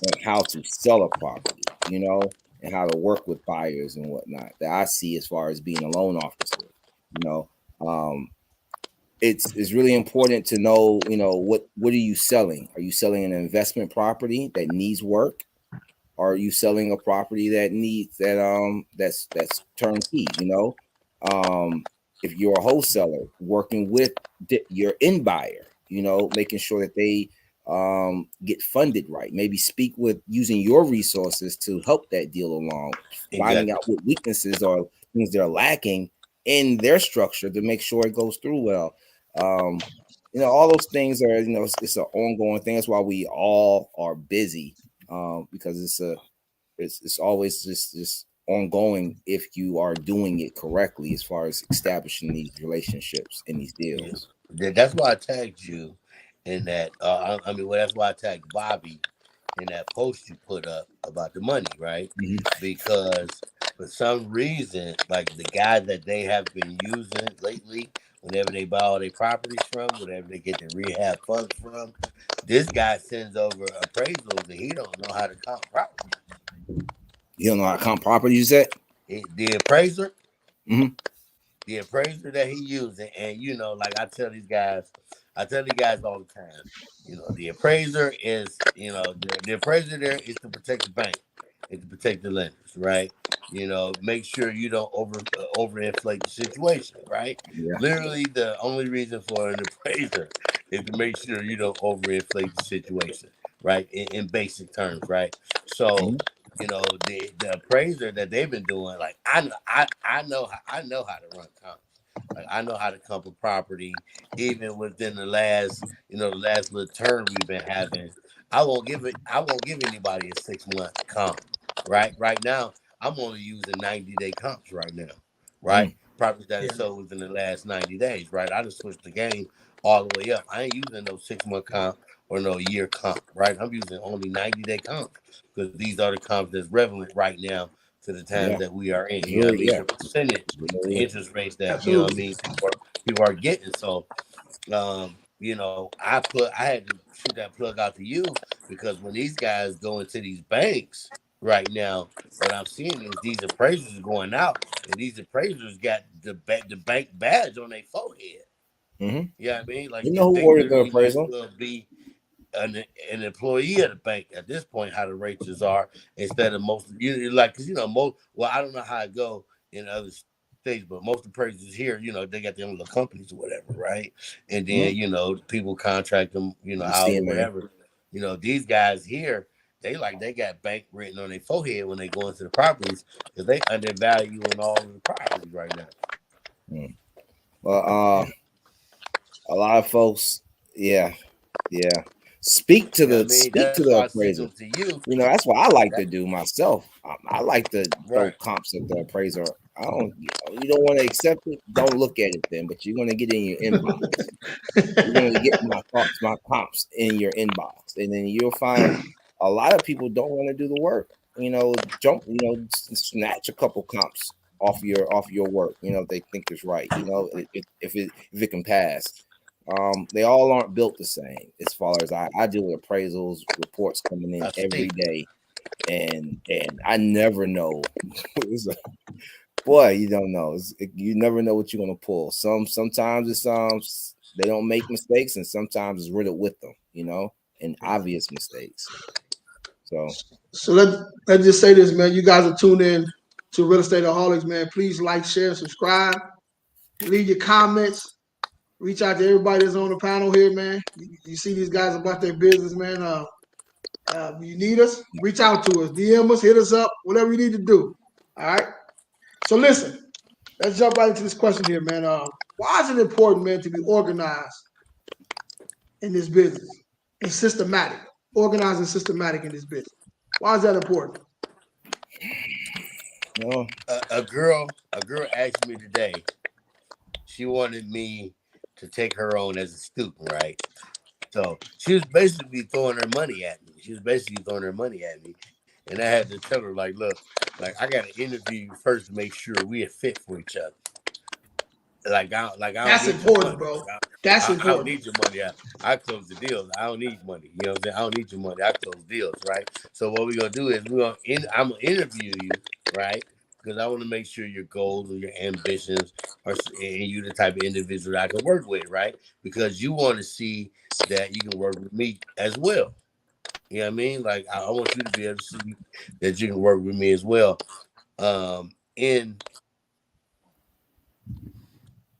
on how to sell a property, you know, and how to work with buyers and whatnot that I see as far as being a loan officer, you know. It's really important to know, you know, what are you selling? Are you selling an investment property that needs work? Or are you selling a property that needs that's turnkey, you know? If you're a wholesaler working with your end buyer, you know, making sure that they get funded right, maybe speak with using your resources to help that deal along, finding Exactly. out what weaknesses or things they're lacking in their structure to make sure it goes through well. um, you know, all those things are, you know, it's an ongoing thing. That's why we all are busy, because it's always just ongoing if you are doing it correctly as far as establishing these relationships and these Yeah. deals. That's why I tagged you in that. I mean, well, that's why I tagged Bobby in that post you put up about the money, right? Mhm. Because for some reason, like the guy that they have been using lately, whenever they buy all their properties from, whenever they get the rehab funds from, this guy sends over appraisals and he don't know how to comp property. You don't know how to comp property, you said? The appraiser, Hmm. the appraiser that he using, and you know, like I tell these guys all the time, you know, the appraiser is, you know, the appraiser there is to protect the bank, and to protect the lenders, right? You know, make sure you don't overinflate the situation, right? Yeah. Literally, the only reason for an appraiser is to make sure you don't overinflate the situation, right? In basic terms, right? So Hmm. you know the appraiser that they've been doing, like I know how to run comps, like I know how to comp a property even within the last, you know, the last little turn we've been having. I won't give anybody a 6 month comp. Right now I'm only using 90-day comps right now, right? Hmm. Properties that Yeah. is sold within the last 90 days, right? I just switched the game all the way up. I ain't using no 6 month comp or no year comp, right? I'm using only 90-day comps because these are the comps that's relevant right now to the times Yeah. that we are in. It's You know what I really, mean? yeah. The percentage, the Really, interest rates that, you know what I Absolutely. mean, people are getting. So you know, I had to shoot that plug out to you because when these guys go into these banks right now, what I'm seeing is these appraisers going out, and these appraisers got the bank badge on their forehead. hmm. You know what I mean? You Like know who they ordered the literally might as appraisal? well be an employee of the bank at this point. How the rates are instead of most, you like, because you know most. Well, I don't know how it go in other states, but most appraisers here, you know, they got their own little companies or whatever, right? And Hmm. then you know people contract them, you know, The out or CMA. whatever. You know, these guys here, they got bank written on their forehead when they go into the properties because they undervaluing all of the properties right now. Mm. Well, a lot of folks, yeah, yeah. You know what I mean? Speak to That's the why I sent appraiser. them to you. You know, that's what I like to That do myself. I like to throw right. comps at the appraiser. I don't, you don't want to accept it. Don't look at it then, but you're going to get in your inbox. You're going to get my thoughts, my comps in your inbox, and then you'll find a lot of people don't want to do the work. You know, snatch a couple comps off your work. You know, if they think it's right. You know, if it can pass. They all aren't built the same. As far as I deal with appraisals, reports coming in I every see. day, and I never know. Boy, you don't know. You never know what you're gonna pull. Sometimes it's they don't make mistakes, and sometimes it's riddled with them. You know, and obvious mistakes. So So let's just say this, man. You guys are tuned in to Real Estate Aholics, man. Please like, share, subscribe, leave your comments. Reach out to everybody that's on the panel here, man. You see these guys about their business, man. You need us, reach out to us, DM us, hit us up, whatever you need to do. All right. So listen, let's jump right into this question here, man. Why is it important, man, to be organized in this business and systematic, organized and systematic in this business? Why is that important? you know, A girl asked me today. She wanted me to take her on as a student, right? So she was basically throwing her money at me. She was basically throwing her money at me, and I had to tell her, like, look, like I got to interview you first to make sure we are fit for each other. like I don't That's need your important, money. bro. That's I don't important. need your money. I close the deals. I don't need money. You know what I'm saying? I don't need your money. I close deals, right? So what we're gonna do is I'm gonna interview you, right? Because I want to make sure your goals and your ambitions are, and you the type of individual that I can work with, right? Because you want to see that you can work with me as well. You know what I mean? Like I want you to be able to see that you can work with me as well. In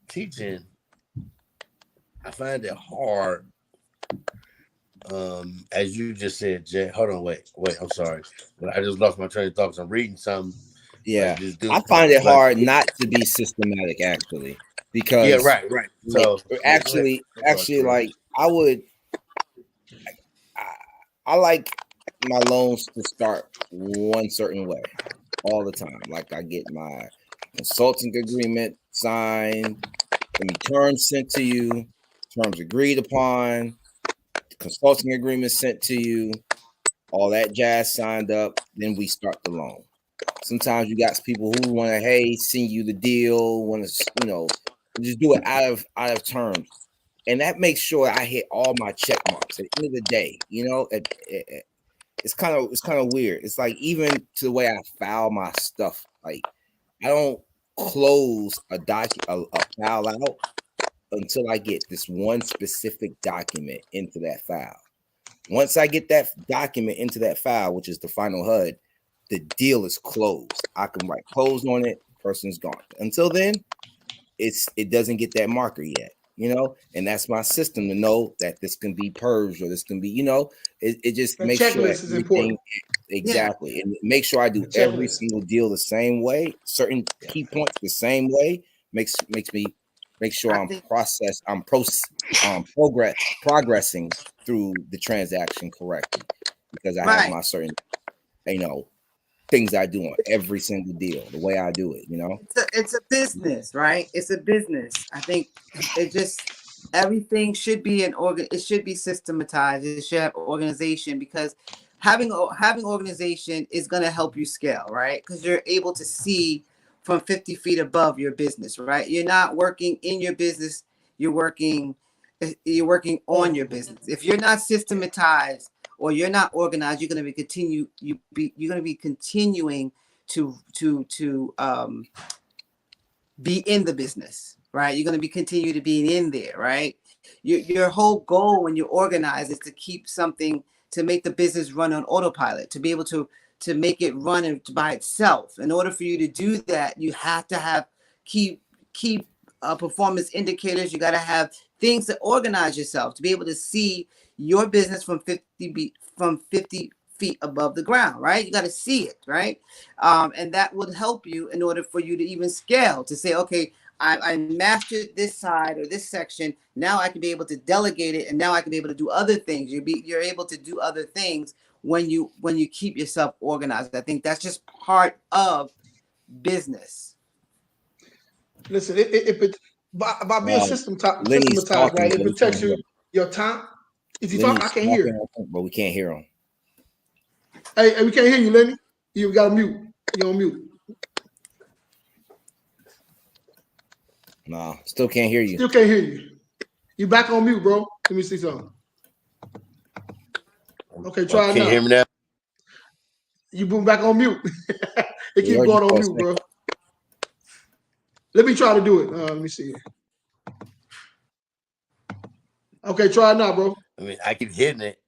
teaching, I find it hard. As you just said, Jay. Hold on, wait. I'm sorry, but I just lost my train of thought. 'Cause I'm reading something like Yeah, this dude. I find it Like, hard not to be systematic, actually, yeah, because right. like So yeah, go ahead. actually, I'm sorry, bro. like I, I like my loans to start one certain way all the time. Like I get my consulting agreement signed, terms sent to you, terms agreed upon, consulting agreement sent to you, all that jazz signed up. Then we start the loan. Sometimes you got people who want to, hey, send you the deal, want to, just do it out of terms, and that makes sure I hit all my check marks. At the end of the day, it's kind of weird. It's like even to the way I file my stuff, like I don't close a file out until I get this one specific document into that file. Once I get that document into that file, which is the final HUD, the deal is closed. I can write closed on it, person's gone. Until then, it doesn't get that marker yet, and that's my system to know that this can be purged or this can be, it just That makes sure checklist that is everything important. exactly, and make sure I do The every checklist. single deal the same way, certain key points the same way, makes me make sure I I'm think progressing through the transaction correctly, because I have right. my certain, things I do on every single deal, the way I do it. It's a business, right? It's a business. I think it just everything should be it should be systematized. It should have organization, because having organization is going to help you scale, right? Because you're able to see from 50 feet above your business, right? You're not working in your business, you're working on your business. If you're not systematized or you're not organized, you're going to you're going to be continuing to be in the business, right? You're going to be continue to be in there, right? Your whole goal when you organize is to keep something, to make the business run on autopilot, to be able to make it run by itself. In order for you to do that, you have to have key performance indicators. You got to have things to organize yourself to be able to see your business from 50 feet above the ground, right? You got to see it, right? And that would help you in order for you to even scale, to say, okay, I mastered this side or this section. Now I can be able to delegate it, and now I can be able to do other things. You're able to do other things when you keep yourself organized. I think that's just part of business. Listen, it by being Lenny's systematized, right? talking, It but we protects can't hear him. your time. Is he talking? I Lenny's can't hear. talking, but we can't hear him. Hey, we can't hear you, Lenny. You got to mute. You on mute. No, still can't hear you. Still can't hear you. You back on mute, bro. Let me see something. Okay, try it Can you now. hear me now? You boom back on mute. It keep heard you going on for a mute, bro. second. Let me try to do it. Let me see. Okay, try it now, bro. I mean, I keep hitting it.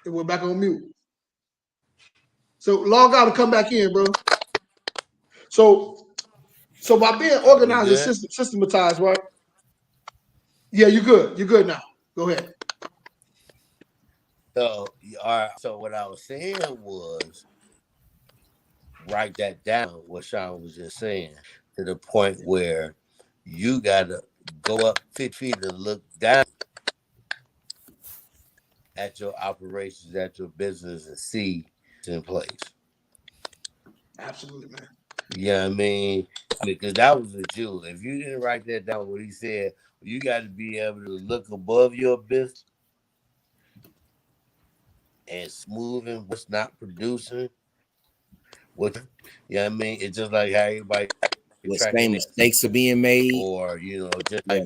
It went back on mute. So log out and come back in, bro. So by being Are we organized good? and systematized, right? Yeah, you're good. You're good now. Go ahead. So, all right. So what I was saying was, write that down. What Sean was just saying, to the point where you gotta go up 50 feet and look down at your operations, at your business, and see it's in place. Absolutely, man. Yeah, I mean, because that was the jewel. If you didn't write that down, what he said, you got to be able to look above your business and smoothing what's not producing. What, yeah, I mean, it's just like how everybody the tracking same that, mistakes are being made. or just Yeah. like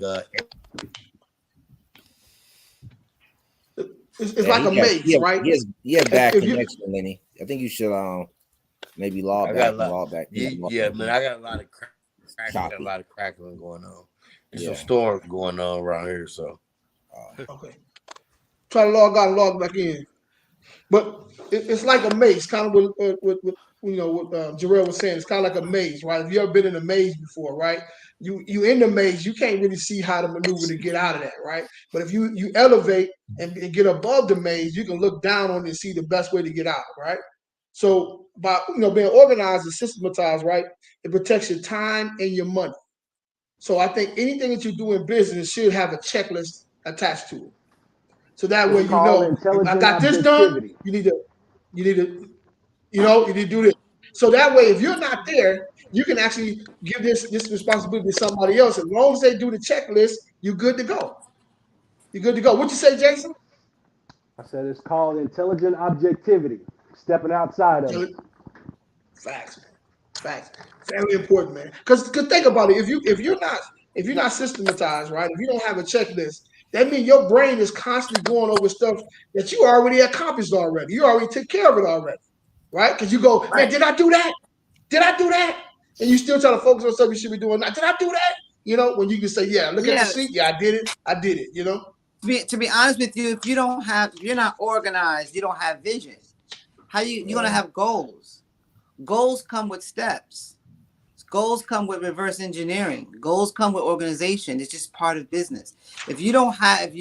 It's like a maze, right? He has bad If you connection, Lenny. I think you should maybe log I got back a and lot. log back. Yeah, man, I got a lot of Choppy. crackling going on. There's Yeah. some storms going on around here, so okay, try to log out and log back in. But it's like a maze, kind of with what Jarrell was saying. It's kind of like a maze, right? If you ever been in a maze before, right? You in the maze, you can't really see how to maneuver to get out of that, right? But if you elevate and get above the maze, you can look down on it and see the best way to get out, right? So by being organized and systematized, right, it protects your time and your money. So I think anything that you do in business should have a checklist attached to it. So that way It's called if I intelligent got this done, objectivity. you need to you need to do this. So that way, if you're not there, you can actually give this responsibility to somebody else. As long as they do the checklist, you're good to go. You're good to go. What you say, Jason? I said it's called intelligent objectivity. Stepping outside of it. Facts, man. Facts. Very important, man. Because think about it. If you're not systematized, right? If you don't have a checklist, that means your brain is constantly going over stuff that you already accomplished already. You already took care of it already, right? Because you go, man, Right. did I do that? Did I do that? And you still trying to focus on stuff you should be doing now. Did I do that? When you can say, yeah, look at the Yeah. sheet. Yeah, I did it. I did it. To be honest with you, if you're not organized, you don't have vision. How you're gonna have goals? Goals come with steps. Goals come with reverse engineering. Goals come with organization. It's just part of business. If you don't have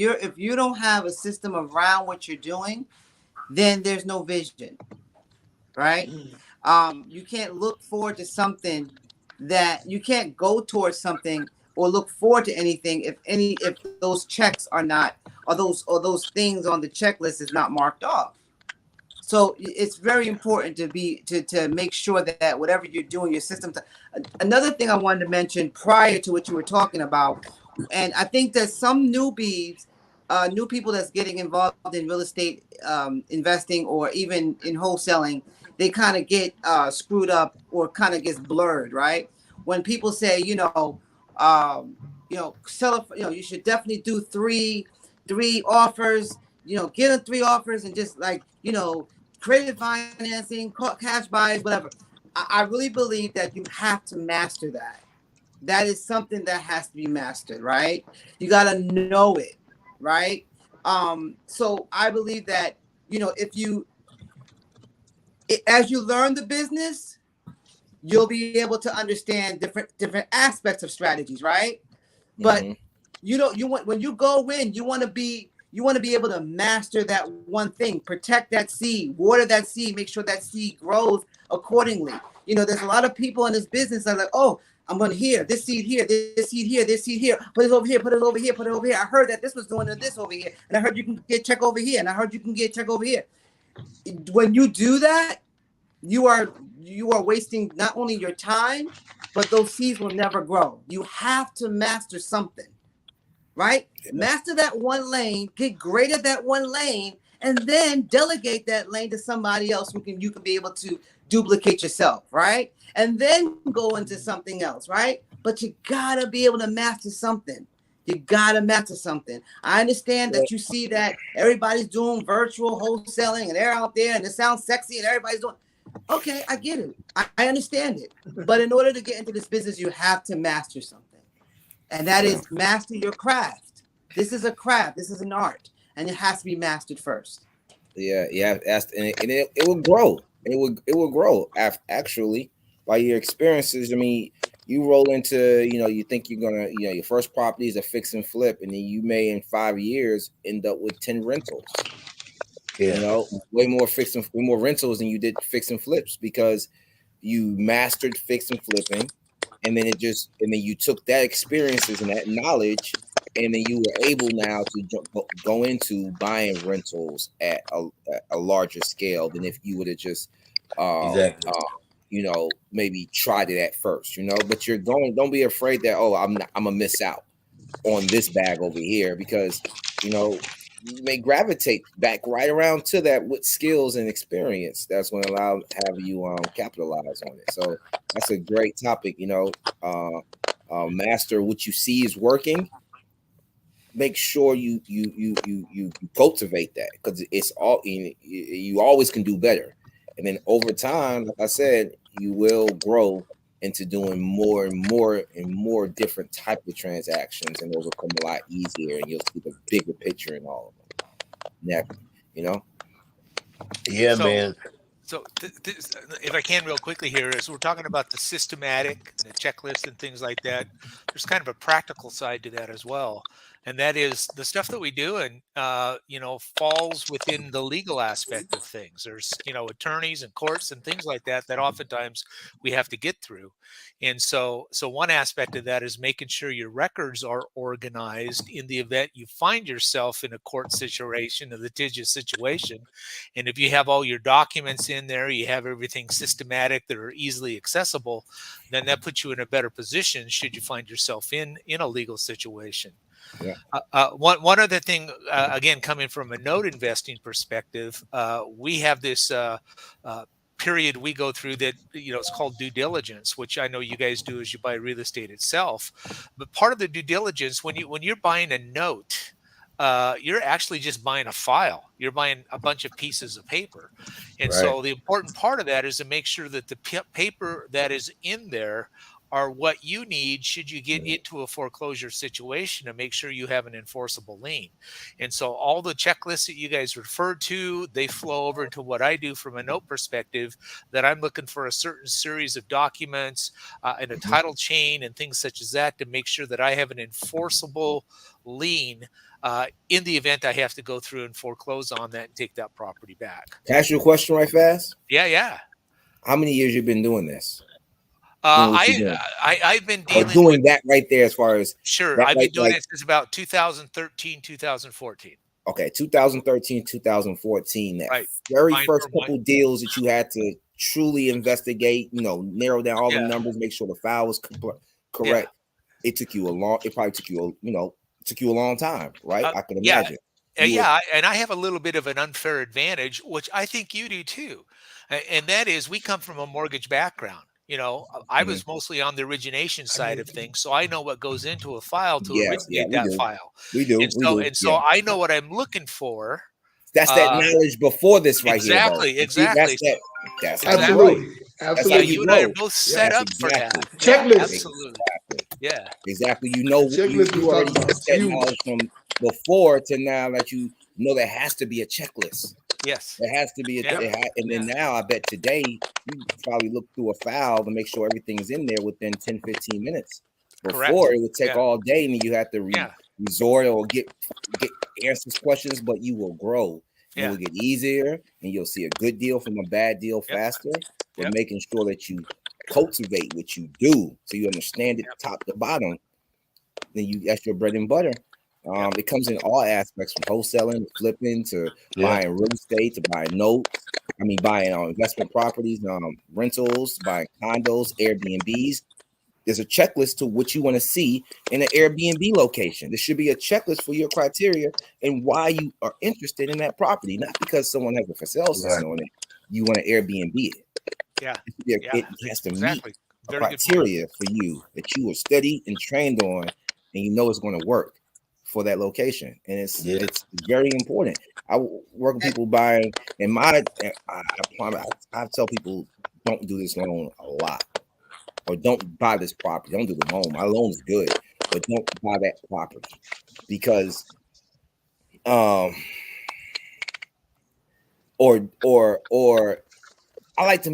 a system around what you're doing, then there's no vision, right? You can't look forward to something that you can't go towards something or look forward to anything if those checks are not or those things on the checklist is not marked off. So it's very important to make sure that whatever you're doing, your system. Another thing I wanted to mention prior to what you were talking about, and I think that some newbies, new people that's getting involved in real estate investing or even in wholesaling, they kind of get screwed up or kind of gets blurred, right? When people say, sell it, you should definitely do three offers, get them three offers and just creative financing, cash buys, whatever. I really believe that you have to master that. That is something that has to be mastered, right? You got to know it, right? So I believe that, as you learn the business, you'll be able to understand different aspects of strategies, right? But when you go in, you want to be able to master that one thing, protect that seed, water that seed, make sure that seed grows accordingly. There's a lot of people in this business that are like, oh, I'm going to hear this seed here, this seed here, this seed here, put it over here, put it over here, put it over here. I heard that this was doing this over here, and I heard you can get check over here, and I heard you can get check over here. When you do that, you are wasting not only your time, but those seeds will never grow. You have to master something. Right? Yeah. Master that one lane, get great at that one lane, and then delegate that lane to somebody else you can be able to duplicate yourself, right? And then go into something else, right? But you gotta be able to master something. You gotta master something. I understand that you see that everybody's doing virtual wholesaling and they're out there and it sounds sexy and everybody's doing. Okay, I get it. I understand it. But in order to get into this business, you have to master something. And that is master your craft. This is a craft. This is an art, and it has to be mastered first. Yeah. And it will grow. It will grow actually by your experiences. I mean, you roll into you think you're gonna your first property is a fix and flip, and then you may in 5 years end up with 10 rentals. Yeah. Way more rentals than you did fix and flips because you mastered fix and flipping. And then you took that experiences and that knowledge, and then you were able now to go into buying rentals at a larger scale than if you would have just, maybe tried it at first, But don't be afraid that I'm gonna miss out on this bag over here because you may gravitate back right around to that with skills and experience. That's going to have you capitalize on it. So that's a great topic. Master what you see is working. Make sure you cultivate that, because it's all you always can do better, and then over time, like I said, you will grow into doing more and more and more different type of transactions, and those will come a lot easier, and you'll see the bigger picture in all of them. Yeah, Yeah, So, man. so if I can real quickly here, as we're talking about the systematic and the checklist and things like that, there's kind of a practical side to that as well. And that is the stuff that we do and, falls within the legal aspect of things. There's, attorneys and courts and things like that, that oftentimes we have to get through. And so one aspect of that is making sure your records are organized in the event you find yourself in a court situation, a litigious situation. And if you have all your documents in there, you have everything systematic that are easily accessible, then that puts you in a better position should you find yourself in a legal situation. Yeah. One other thing, again, coming from a note investing perspective, we have this period we go through that it's called due diligence, which I know you guys do as you buy real estate itself. But part of the due diligence, when you're buying a note, you're actually just buying a file. You're buying a bunch of pieces of paper. And Right. so the important part of that is to make sure that the paper that is in there are what you need should you get into a foreclosure situation, to make sure you have an enforceable lien. And so all the checklists that you guys referred to, they flow over into what I do from a note perspective, that I'm looking for a certain series of documents and a title chain and things such as that, to make sure that I have an enforceable lien in the event I have to go through and foreclose on that and take that property back. Can I ask you a question right fast? Yeah. How many years you been doing this? I've been Or dealing doing with that right there, as far as sure. that, I've been like, doing it since about 2013, 2014. Okay, 2013, 2014. That Right. very Mine first for mine. couple deals that you had to truly investigate, narrow down all the numbers, make sure the file was correct. It took you it probably took you a long time, right? I can imagine. And I have a little bit of an unfair advantage, which I think you do too. And that is, we come from a mortgage background. I was mostly on the origination side of things, so I know what goes into a file to originate we that do. file. We do. And so I know what I'm looking for. That's that knowledge before this right here, though. Exactly. That's how Absolutely. you grow. Absolutely. That's Yeah, how you you and I grow. are both set up for that. Checklist. Yeah, absolutely. Yeah. Exactly. You already got that knowledge from before to now, that there has to be a checklist. Yes. There has to be then now, I bet today you probably look through a file to make sure everything's in there within 10, 15 minutes. Before, it would take all day, and you have to resort or get answers questions, but you will grow. It will get easier, and you'll see a good deal from a bad deal faster. But making sure that you cultivate what you do, so you understand it top to bottom. Then that's your bread and butter. It comes in all aspects, from wholesaling to flipping to buying real estate, to buying notes. Buying investment properties, rentals, buying condos, Airbnbs. There's a checklist to what you want to see in an Airbnb location. There should be a checklist for your criteria and why you are interested in that property, not because someone has a for sale system on it. You want to Airbnb it. It has to meet a criteria for you that you are studied and trained on, and it's going to work for that location. And it's very important. I work with people buying, and I tell people, don't do this loan a lot. Or don't buy this property. Don't do the loan. My loan is good, but don't buy that property, because or I like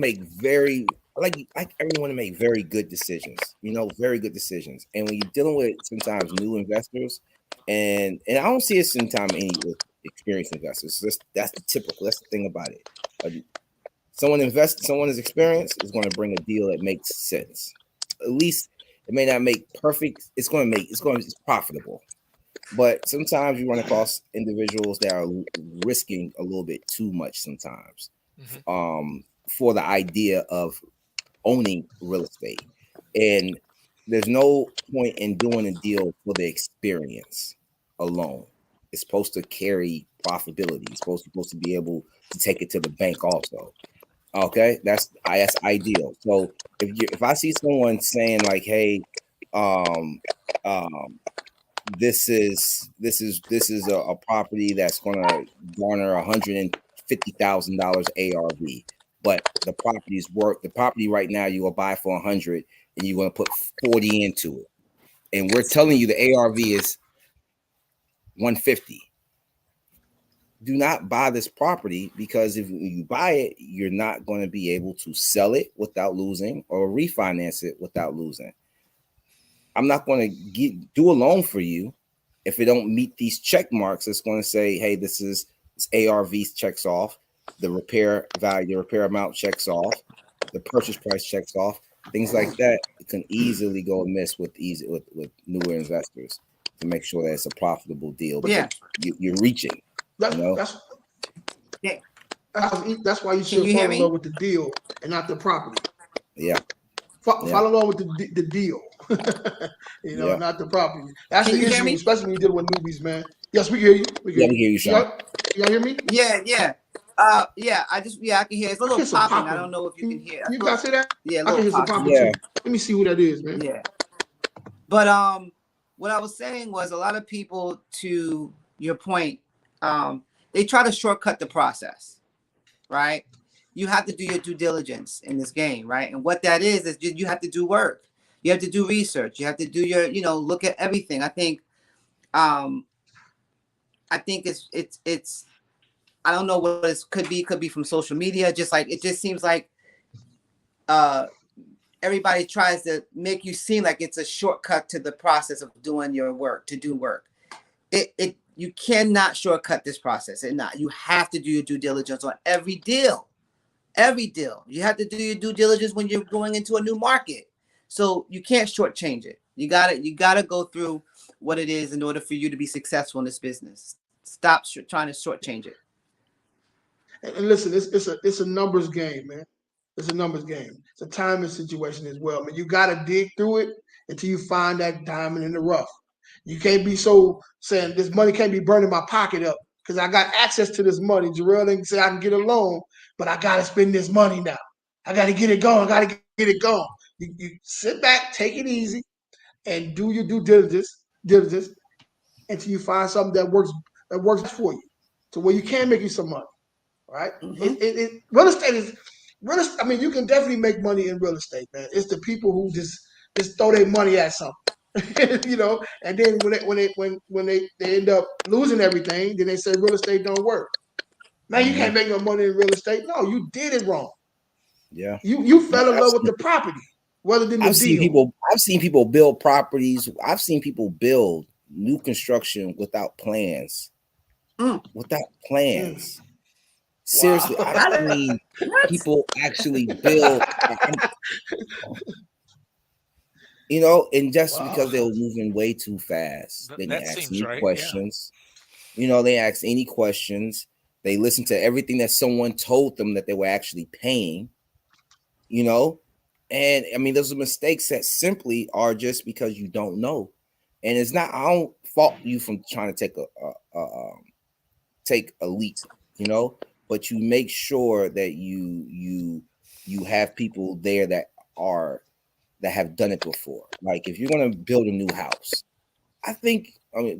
everyone to make very good decisions. Very good decisions. And when you're dealing with sometimes new investors, and I don't see it sometimes with experienced investors. That's the typical. That's the thing about it. Someone is experienced is going to bring a deal that makes sense. At least it may not make perfect. It's profitable. But sometimes you run across individuals that are risking a little bit too much sometimes for the idea of owning real estate. And there's no point in doing a deal for the experience alone. It's supposed to carry profitability. It's supposed to be able to take it to the bank also. Okay, that's ideal. So if I see someone saying like, hey, um, um, this is a property that's gonna garner $150,000 ARV, but the property right now you will buy for 100 and you're gonna put 40 into it, and we're telling you the ARV is 150. Do not buy this property, because if you buy it, you're not going to be able to sell it without losing or refinance it without losing. I'm not going to do a loan for you if it don't meet these check marks. It's going to say, hey, this ARV checks off, the repair value, the repair amount checks off, the purchase price checks off, things like that. It can easily go amiss with newer investors to make sure that it's a profitable deal. Yeah, you're reaching. That's You know? That's why you should fall in love with the deal and not the property. Yeah. Follow along with the deal, not the property. That's the issue, especially when you deal with newbies, man. Yes, we hear you. We hear you, Sean. Y'all hear me? Yeah. I can hear. It's a little popping. I don't know if you can hear. You guys see that? Yeah, I can hear some popping too. Let me see who that is, man. Yeah. But what I was saying was, a lot of people, to your point, they try to shortcut the process, right? You have to do your due diligence in this game, right? And what that is you have to do work. You have to do research. You have to do your, look at everything. I think it's I don't know what it could be. Could be from social media. Just like, it just seems like everybody tries to make you seem like it's a shortcut to the process of doing your work, to do work. You cannot shortcut this process. You have to do your due diligence on every deal. Every deal. You have to do your due diligence when you're going into a new market. So you can't shortchange it. You gotta go through what it is in order for you to be successful in this business. Stop trying to shortchange it. And listen, it's a numbers game, man. It's a numbers game. It's a timing situation as well. I mean, you gotta dig through it until you find that diamond in the rough. You can't be so saying this money can't be burning my pocket up because I got access to this money. Jarrell didn't say I can get a loan, but I got to spend this money now. I got to get it going. I got to get it going. You sit back, take it easy, and do your due diligence until you find something that works for you, to where you can make you some money. Right? Mm-hmm. Real estate is real. I mean, you can definitely make money in real estate, man. It's the people who just throw their money at something. And then when they end up losing everything, then they say real estate don't work. Man, you can't make no money in real estate. No, you did it wrong. Yeah, you fell in love with the property rather than the deal. I've seen people build properties. I've seen people build new construction without plans. Without plans. Seriously, wow. I've seen people actually build. And just because they were moving way too fast, they didn't ask any questions. Yeah. They asked any questions. They listened to everything that someone told them that they were actually paying. And I mean, those are mistakes that simply are just because you don't know. And it's not. I don't fault you from trying to take a leap. But you make sure that you have people there that have done it before. Like if you're going to build a new house,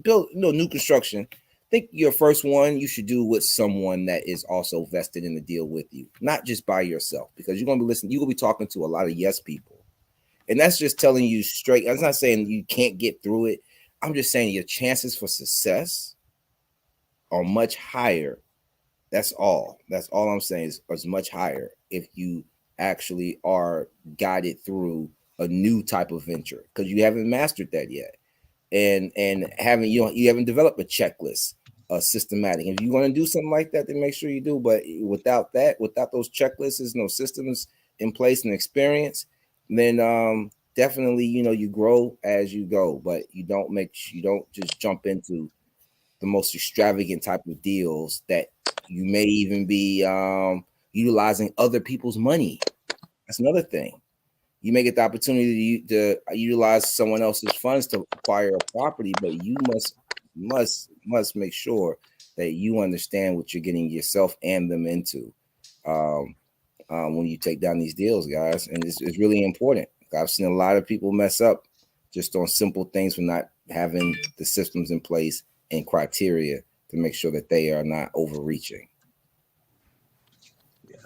build new construction. I think your first one you should do with someone that is also vested in the deal with you, not just by yourself, because you're going to be listening. You're going to be talking to a lot of yes people, and that's just telling you straight. I'm not saying you can't get through it. I'm just saying your chances for success are much higher. That's all. That's all I'm saying is much higher if you actually are guided through a new type of venture, because you haven't mastered that yet, and you haven't developed a checklist, systematic. If you want to do something like that, then make sure you do. But without those checklists, no systems in place and experience, then definitely you grow as you go. But you don't just jump into the most extravagant type of deals that you may even be utilizing other people's money. That's another thing. You may get the opportunity to utilize someone else's funds to acquire a property, but you must must make sure that you understand what you're getting yourself and them into when you take down these deals, guys. And it's really important. I've seen a lot of people mess up just on simple things for not having the systems in place and criteria to make sure that they are not overreaching. Yeah.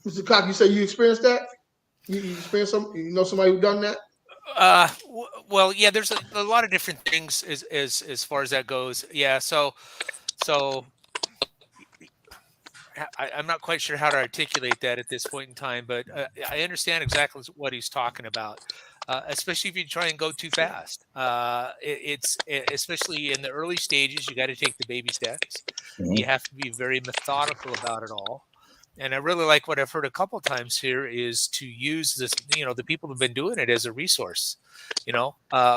Mr. Cox, you say you experienced that? You experienced somebody who done that? Well, yeah, there's a lot of different things as far as that goes. Yeah, so I'm not quite sure how to articulate that at this point in time, but I understand exactly what he's talking about. Especially if you try and go too fast. Especially in the early stages, you got to take the baby steps. Mhm. You have to be very methodical about it all. And I really like what I've heard a couple times here is to use this, the people who've been doing it as a resource.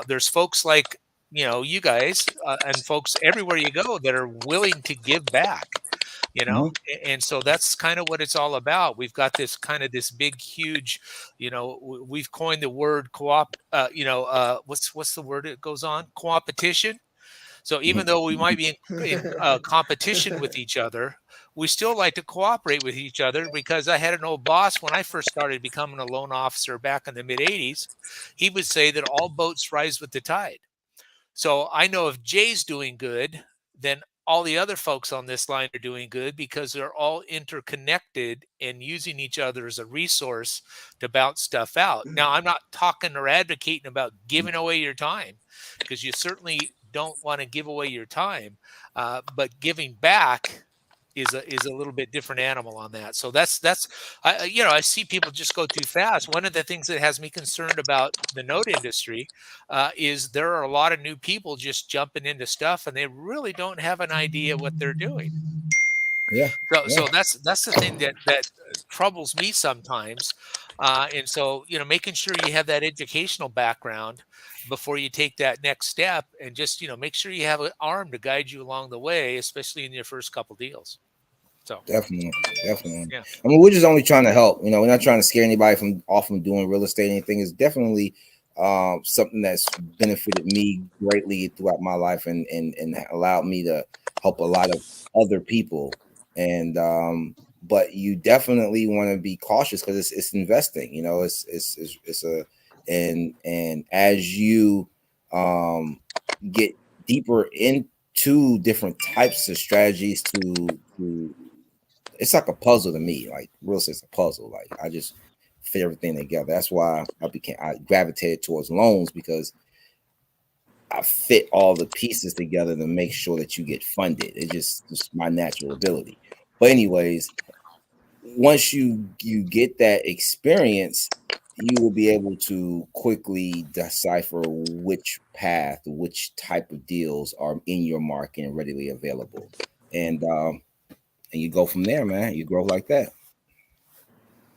There's folks like, you guys and folks everywhere you go that are willing to give back. Mhm. And so that's kind of what it's all about. We've got this big huge, we've coined the word co-op, what's the word it goes on, co-opetition. So even though we might be in competition with each other, we still like to cooperate with each other, because I had an old boss when I first started becoming a loan officer back in the mid 80s. He would say that all boats rise with the tide. So I know if Jay's doing good, then all the other folks on this line are doing good, because they're all interconnected and using each other as a resource to bounce stuff out. Now, I'm not talking or advocating about giving away your time, because you certainly don't want to give away your time, but giving back is a little bit different animal on that. So that's I see people just go too fast. One of the things that has me concerned about the note industry is there are a lot of new people just jumping into stuff, and they really don't have an idea what they're doing. Yeah. So that's the thing that troubles me sometimes. And so, making sure you have that educational background before you take that next step, and just, make sure you have an arm to guide you along the way, especially in your first couple deals. So Definitely. yeah. I mean, we're just only trying to help. We're not trying to scare anybody from doing real estate. Anything is definitely something that's benefited me greatly throughout my life, and allowed me to help a lot of other people. And but you definitely want to be cautious, because it's investing. It's a and as you get deeper into different types of strategies to it's like a puzzle to me. Like real estate's a puzzle. Like I just fit everything together. That's why I gravitated towards loans, because I fit all the pieces together to make sure that you get funded. It's just my natural ability. But anyways, once you get that experience, you will be able to quickly decipher which path, which type of deals are in your market and readily available. And you go from there, man. You grow like that.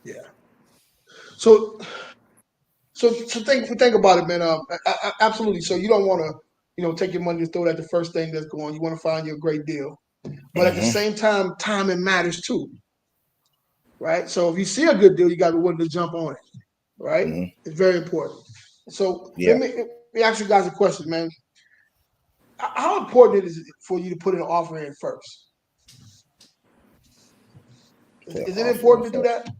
Yeah. So think about it, man. Absolutely. So you don't want to, take your money and throw it at the first thing that's going. You want to find you a great deal, but at the same time, timing matters too, right? So if you see a good deal, you got to be willing to jump on it, right? It's very important. So Yeah. let me ask you guys a question, man. How important is it for you to put an offer in first? Is it important to do that?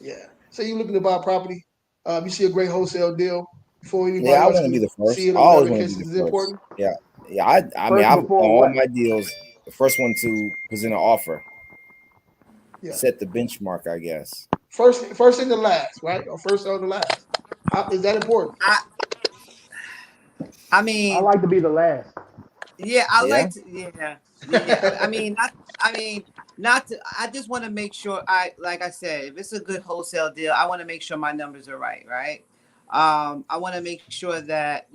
Yeah. Say you're looking to buy a property, you see a great wholesale deal before Yeah, anybody I else want to be can the see first. it I or always whatever the want to case be is. the Is it first. important? Yeah. Yeah. I mean, First I've on before all what? my deals, the first one to present an offer, Yeah. set the benchmark, I guess. First and the last, right? Or first or the last. How is that important? I I mean, like to be the last. yeah, I Yeah. like to. Yeah. I mean, not. I mean, not to. I just want to make sure. Like I said, if it's a good wholesale deal, I want to make sure my numbers are right. Right. I want to make sure that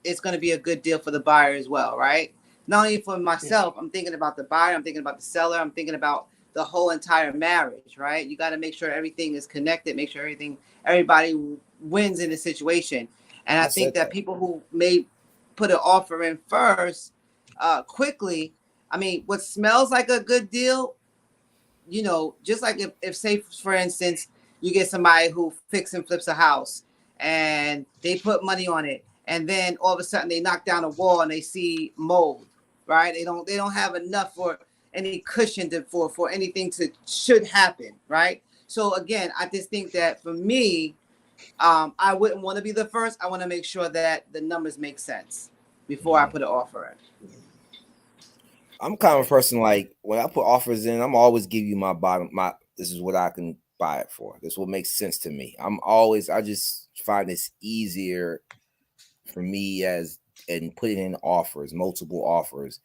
it's going to be a good deal for the buyer as well. Right. Not only for Yeah. myself. I'm thinking about the buyer. I'm thinking about the seller. I'm thinking about the whole entire marriage. Right. You got to make sure everything is connected. Make sure everybody wins in the situation. And I I think said that that. people who may put an offer in first quickly. I mean, what smells like a good deal, just like if say, for instance, you get somebody who fix and flips a house and they put money on it and then all of a sudden they knock down a wall and they see mold, right? They don't have enough for any cushion for anything to should happen, right? So again, I just think that for me, I wouldn't want to be the first. I want to make sure that the numbers make sense before I put an offer in. I'm kind of a person like when I put offers in, I'm always give you my bottom. This is what I can buy it for. This is what makes sense to me. I just find it's easier for me and putting in offers, multiple offers,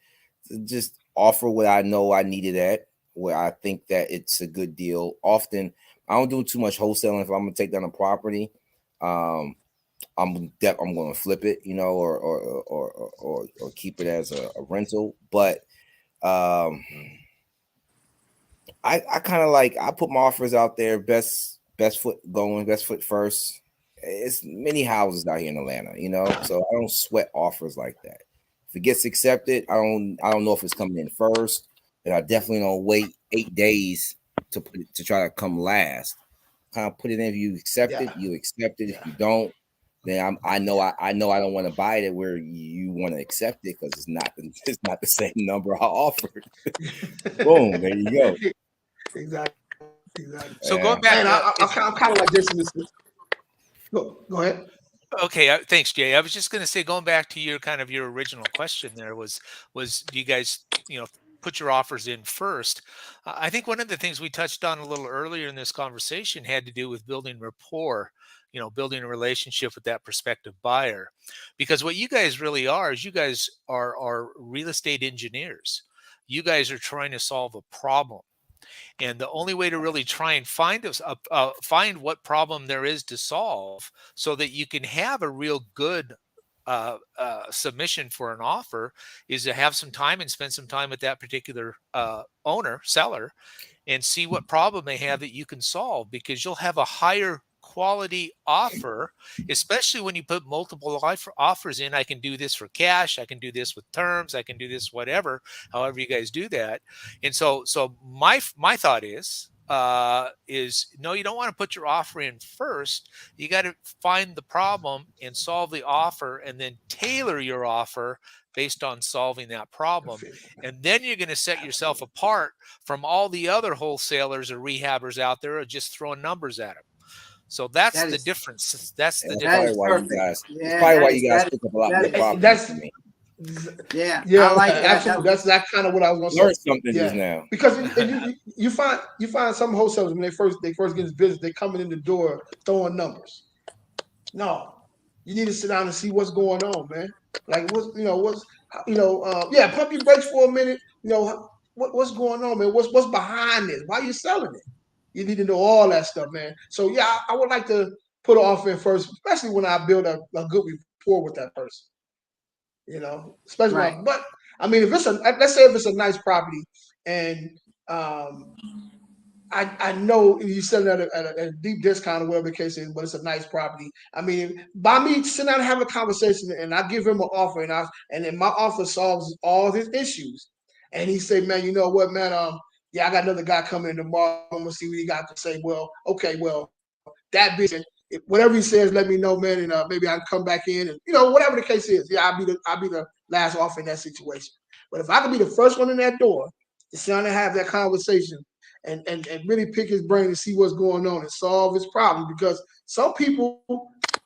to just offer what I know I need it at, where I think that it's a good deal. Often I don't do too much wholesaling. If I'm gonna take down a property, I'm going to flip it, or keep it as a rental. But I kind of like, I put my offers out there, best foot first. It's many houses out here in Atlanta, so I don't sweat offers like that. If it gets accepted, I don't know if it's coming in first, and I definitely don't wait 8 days to try to come last. Kind of put it in. If you accept it, you accept it. If you don't, then I know I don't want to buy it where you want to accept it, because it's not the same number I offered. Boom, there you go. Exactly. So going back, I'm kind of like this in this. Go ahead. Okay, thanks, Jay. I was just going to say, going back to your original question, there was do you guys put your offers in first? I think one of the things we touched on a little earlier in this conversation had to do with building rapport, building a relationship with that prospective buyer, because what you guys really are is you guys are real estate engineers. You guys are trying to solve a problem. And the only way to really try and find what problem there is to solve, so that you can have a real good submission for an offer, is to have some time and spend some time with that particular seller, and see what problem they have that you can solve, because you'll have a higher quality offer, especially when you put multiple offers in. I can do this for cash, I can do this with terms, I can do this whatever, however you guys do that. And so my thought is no, you don't want to put your offer in first. You got to find the problem and solve the offer, and then tailor your offer based on solving that problem. And then you're going to set yourself apart from all the other wholesalers or rehabbers out there, or just throwing numbers at them. So that's the difference. That's the difference. That's probably why you guys pick up a lot more properties for me. Yeah, I like that. Absolutely. That's kind of what I was going to say. Learn something just now. Because you find some wholesalers, when they first get into business, they coming in the door throwing numbers. No, you need to sit down and see what's going on, man. Like pump your brakes for a minute. What's going on, man? What's behind this? Why are you selling it? You need to know all that stuff, man. So yeah, I would like to put an offer in first, especially when I build a good rapport with that person. Especially right. But I mean, let's say if it's a nice property, and I know you selling at a deep discount or whatever the case is, but it's a nice property. I mean, by me sitting down and having a conversation, and I give him an offer, and then my offer solves all his issues, and he say, man, you know what, man, I got another guy coming in tomorrow. I'm gonna see what he got to say. Well, okay, that being, whatever he says, let me know, man, and maybe I can come back in, and whatever the case is. Yeah, I'll be the last offer in that situation. But if I can be the first one in that door, to sit down and have that conversation, and really pick his brain and see what's going on and solve his problem, because some people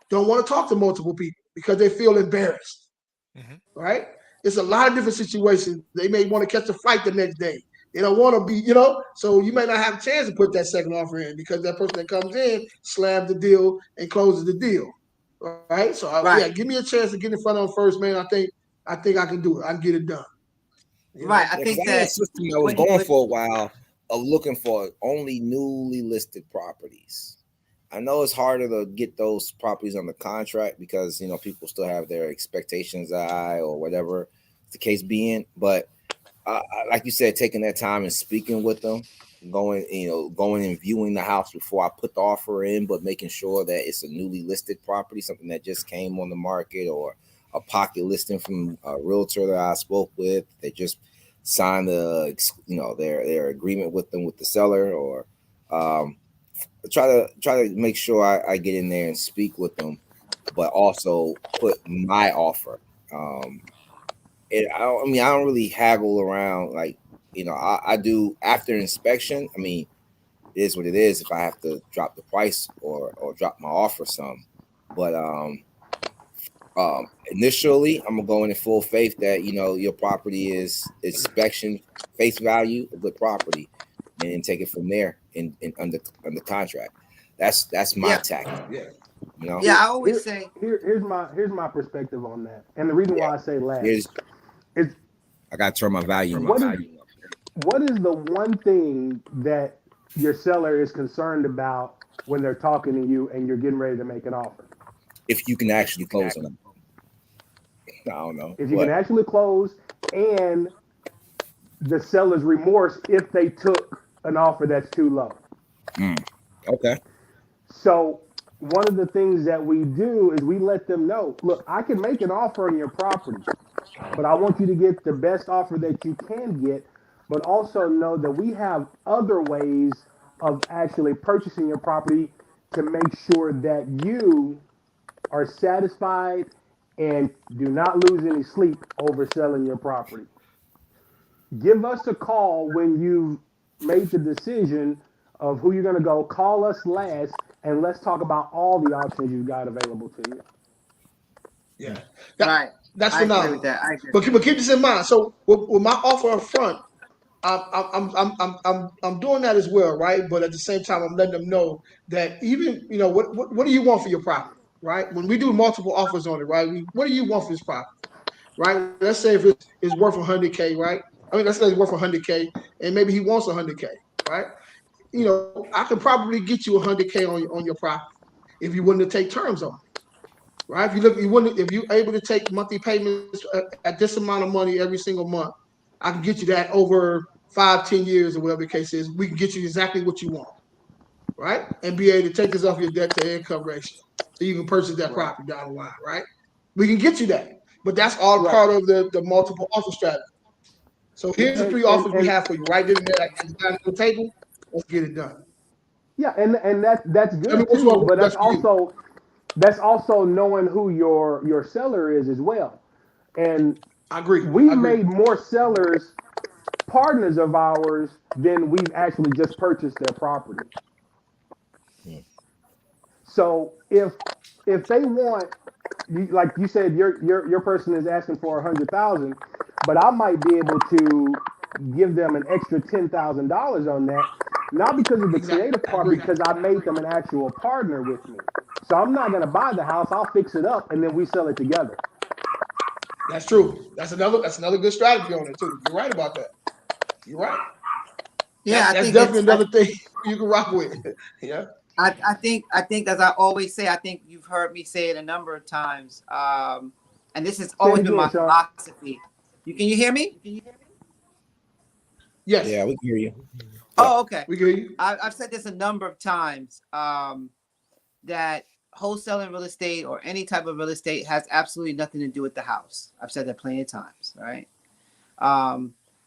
don't want to talk to multiple people because they feel embarrassed. Mm-hmm. Right? It's a lot of different situations. They may want to catch a fight the next day. They don't want to be, so you may not have a chance to put that second offer in, because that person that comes in slams the deal and closes the deal. Right? So give me a chance to get in front of them first, man. I think I can do it. I can get it done. Right. I think that system I was going for a while of looking for only newly listed properties. I know it's harder to get those properties under contract because people still have their expectations high or whatever the case being. But like you said, taking that time and speaking with them, going and viewing the house before I put the offer in, but making sure that it's a newly listed property, something that just came on the market, or a pocket listing from a realtor that I spoke with. They just signed their agreement with the seller, or try to make sure I get in there and speak with them but also put my offer. I mean, I don't really haggle around. Like, I do after inspection. I mean, it is what it is. If I have to drop the price or drop my offer some, but initially, I'm gonna go in full faith that your property is inspection face value, a good property, and then take it from there in under contract. That's my Yeah. tactic. Yeah. Yeah, I always say. Here's my perspective on that, and the reason why I say last Here's is I got to turn my value. what is the one thing that your seller is concerned about when they're talking to you and you're getting ready to make an offer? If you can actually close on them. I don't know. If you can actually close, and the seller's remorse if they took an offer that's too low. Okay. So one of the things that we do is we let them know, look, I can make an offer on your property, but I want you to get the best offer that you can get, but also know that we have other ways of actually purchasing your property to make sure that you are satisfied and do not lose any sleep over selling your property. Give us a call when you've made the decision of who you're going to go. Call us last, and let's talk about all the options you've got available to you. Yeah. Right. That's I agree phenomenal. with that. I agree. But keep this in mind. So with my offer up front, I'm doing that as well, right? But at the same time, I'm letting them know that even what do you want for your property, right? When we do multiple offers on it, right? What do you want for this property, right? Let's say if it's worth 100K, right? I mean, let's say it's worth 100K, and maybe he wants 100K, right? I could probably get you 100K on your property if you wouldn't take terms on it, right? If you're able to take monthly payments at this amount of money every single month, I can get you that over 5, 10 years or whatever the case is. We can get you exactly what you want, right? And be able to take this off your debt to income ratio, so you can purchase that property down the line, right? We can get you that, but that's all part of the multiple offer strategy. So here's the 3 offers we have for you right there at the dining room table. Let's get it done. Yeah, and that's Tell me good which too, one works but best for you. that's also knowing who your seller is as well. And I agree. we've made more sellers partners of ours than we've actually just purchased their property. So if they want, like you said, your person is asking for 100,000, but I might be able to give them an extra $10,000 on that, not because of the Exactly. creative I part, agree. because I made them an actual partner with me. So I'm not going to buy the house. I'll fix it up and then we sell it together. That's true. That's another good strategy on it too. You're right about that. You're right. Yeah, That's definitely another thing you can rock with. Yeah. I think as I always say, I think you've heard me say it a number of times. And this has always been my philosophy. Can you hear me? Yes. Yeah, we can hear you. Oh, okay. We can hear you. I've said this a number of times. That wholesaling real estate or any type of real estate has absolutely nothing to do with the house. I've said that plenty of times, right?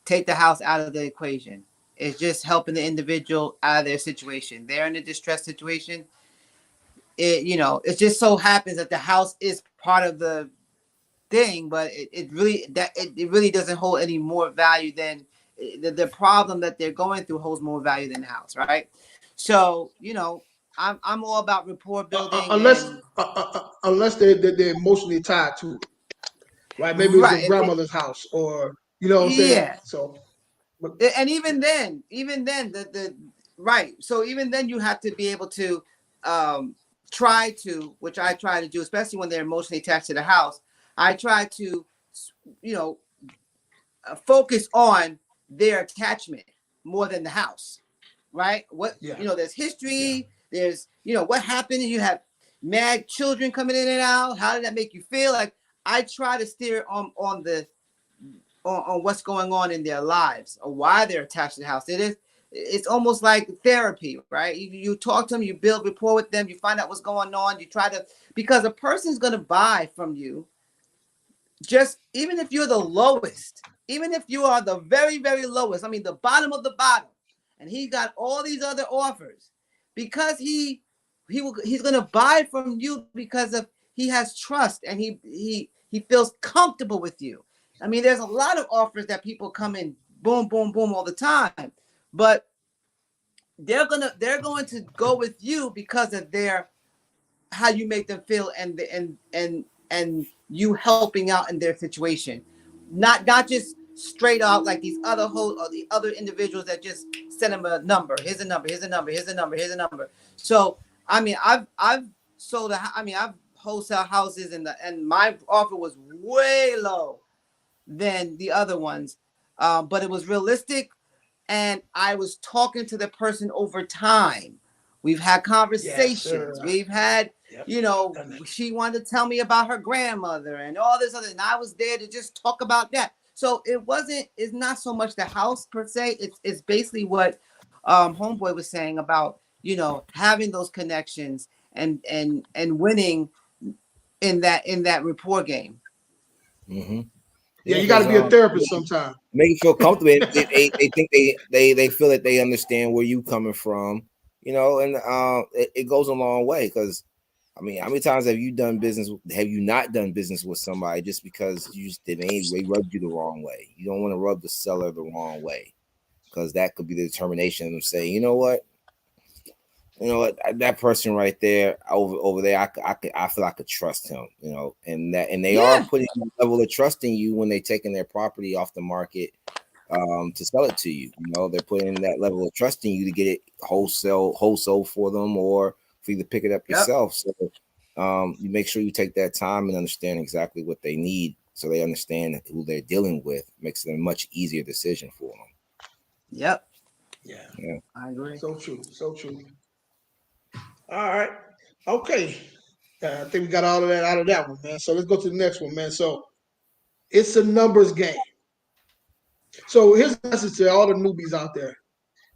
Take the house out of the equation. It's just helping the individual out of their situation. They're in a distressed situation. It just so happens that the house is part of the thing, but it really doesn't hold any more value than the problem that they're going through holds more value than the house, right? So, I'm all about rapport building. Unless they're emotionally tied to it, right? Maybe it's your grandmother's house, or you know what I'm saying. So, and even then, the right. So even then, you have to be able to try to, which I try to do, especially when they're emotionally attached to the house. I try to, focus on their attachment more than the house, right? There's history. There's what happened, and you have mad children coming in and out. How did that make you feel? Like I try to steer on what's going on in their lives or why they're attached to the house. It's almost like therapy, right? You talk to them, you build rapport with them, you find out what's going on, you try to, because a person's going to buy from you, just even if you're the lowest, even if you are the very, very lowest, I mean the bottom of the bottom, and he got all these other offers, because he's going to buy from you because of he has trust and he feels comfortable with you. I mean, there's a lot of offers that people come in boom, boom, boom all the time, but they're going to go with you because of their how you make them feel and you helping out in their situation, not just straight out like these other or the other individuals that just send them a number. Here's a number. Here's a number. Here's a number. Here's a number. So I mean, I've sold I've wholesale houses and my offer was way low than the other ones, but it was realistic, and I was talking to the person over time. We've had conversations. We've had, she wanted to tell me about her grandmother and all this other, and I was there to just talk about that. So it's not so much the house per se. It's basically what Homeboy was saying about, having those connections and winning in that rapport game. Mm-hmm. Yeah, you got to be a therapist sometimes. Make you feel comfortable. they think they feel that they understand where you coming from, and it goes a long way. Because I mean, how many times have you not done business with somebody just because they rubbed you the wrong way? You don't want to rub the seller the wrong way, because that could be the determination of them saying, you know what, that person right there over there, I feel I could trust him, and they are putting a level of trust in you when they're taking their property off the market to sell it to you. They're putting that level of trust in you to get it wholesale for them, or for you to pick it up yourself. So you make sure you take that time and understand exactly what they need, so they understand who they're dealing with. Makes it a much easier decision for them. Yep. Yeah. I agree. So true. All right. Okay. I think we got all of that out of that one, man. So let's go to the next one, man. So it's a numbers game. So here's a message to all the newbies out there.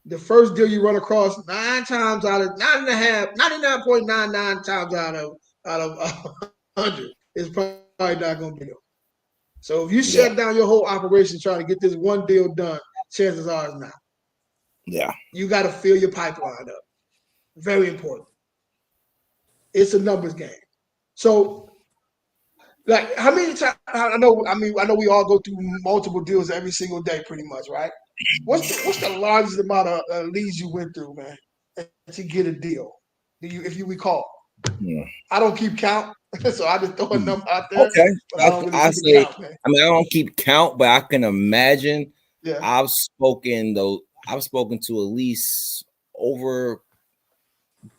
The first deal you run across 9 times out of 99.99 times out of 100 is probably not going to be it. So if you shut down your whole operation trying to get this one deal done, chances are it's not. Yeah. You got to fill your pipeline up. Very important. It's a numbers game. So, like, how many times? I know we all go through multiple deals every single day, pretty much, right? What's the largest amount of leads you went through, man, to get a deal? If you recall? Yeah. I don't keep count, so I just throw a number out there. Okay, but I don't really keep count, man. I mean, I don't keep count, but I can imagine. Yeah. I've spoken to at least over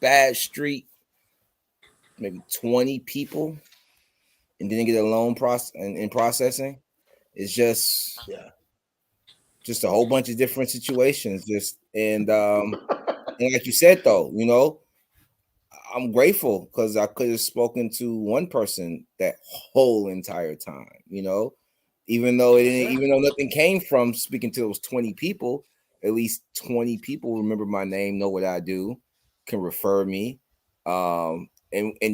Bad Street, maybe 20 people, and didn't get a loan in processing. It's just a whole bunch of different situations. And like you said, though, I'm grateful because I could have spoken to one person that whole entire time. Even though nothing came from speaking to those 20 people, at least 20 people remember my name, know what I do, can refer me, and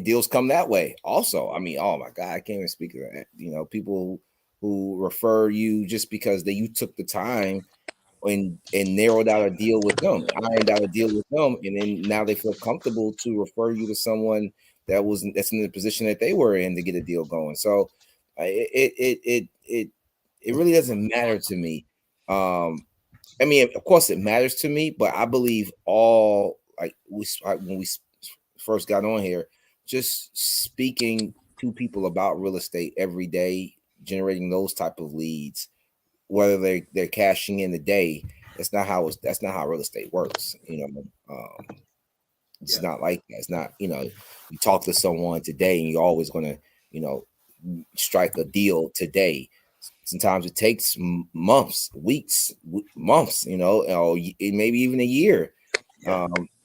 deals come that way. Also, I mean, oh my God, I can't even speak of that. People who refer you just because you took the time and narrowed out a deal with them, ironed out a deal with them, and then now they feel comfortable to refer you to someone that's in the position that they were in to get a deal going. So it really doesn't matter to me. I mean, of course it matters to me, but I believe when we first got on here, just speaking to people about real estate every day, generating those type of leads, whether they're cashing in the day, that's not how real estate works. It's not like that. It's not, you talk to someone today and you're always going to, strike a deal today. Sometimes it takes months, weeks, months, or maybe even a year.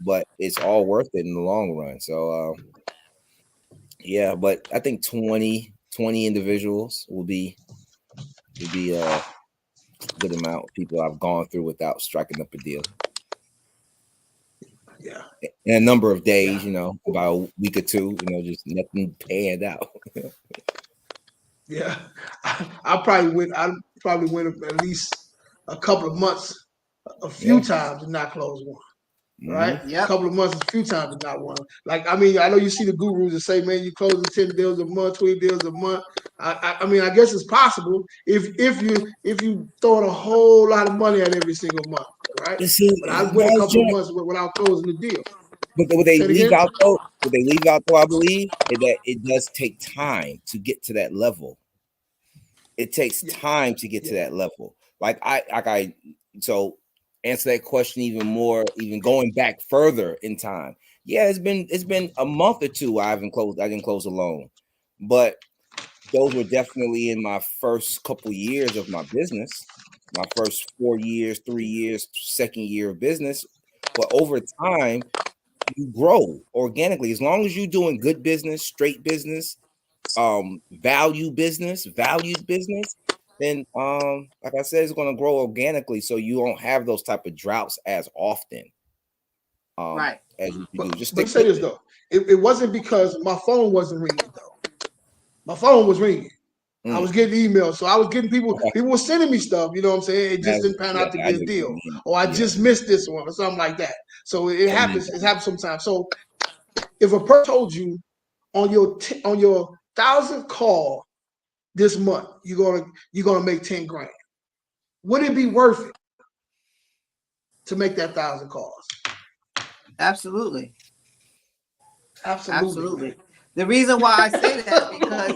But it's all worth it in the long run. So, but I think 20 individuals will be a good amount of people I've gone through without striking up a deal. Yeah. In a number of days, about a week or two, just nothing panned out. Yeah. I probably went at least a couple of months, a few times to not close one. right? A Yep. couple of months is a few times, but not one. Like, I mean, I know you see the gurus that say, man, you closing 10 deals a month, 20 deals a month. I mean, I guess it's possible if you throwing a whole lot of money at every single month, right? But see, But I went a guys, couple of months without closing the deal. but what they Say it leave again. out though, I believe, is that it does take time to get to that level. It takes Yeah, time to get to yeah. that level. So answer that question even more, even going back further in time. Yeah, it's been a month or two. I didn't close a loan, but those were definitely in my first couple years of my business, my first 4 years, 3 years, second year of business. But over time, you grow organically as long as you're doing good business, straight business, valued business, then like I said, it's going to grow organically, so you don't have those type of droughts as often Right. as you do. Just But stick say with this it. though, it wasn't because my phone wasn't ringing though. My phone was ringing. I Mm. was getting emails, so I was getting people. Okay. People were sending me stuff. You know what I'm saying? It just didn't pan Yeah, out to I be a get what deal, you mean. or I Yeah, just missed this one, or something like that. So it I mean, happens. It happens sometimes. So if a person told you on your 1,000th call this month, you're gonna make 10 grand, would it be worth it to make that 1,000 calls? Absolutely. Absolutely, man. Absolutely. The reason why I say that because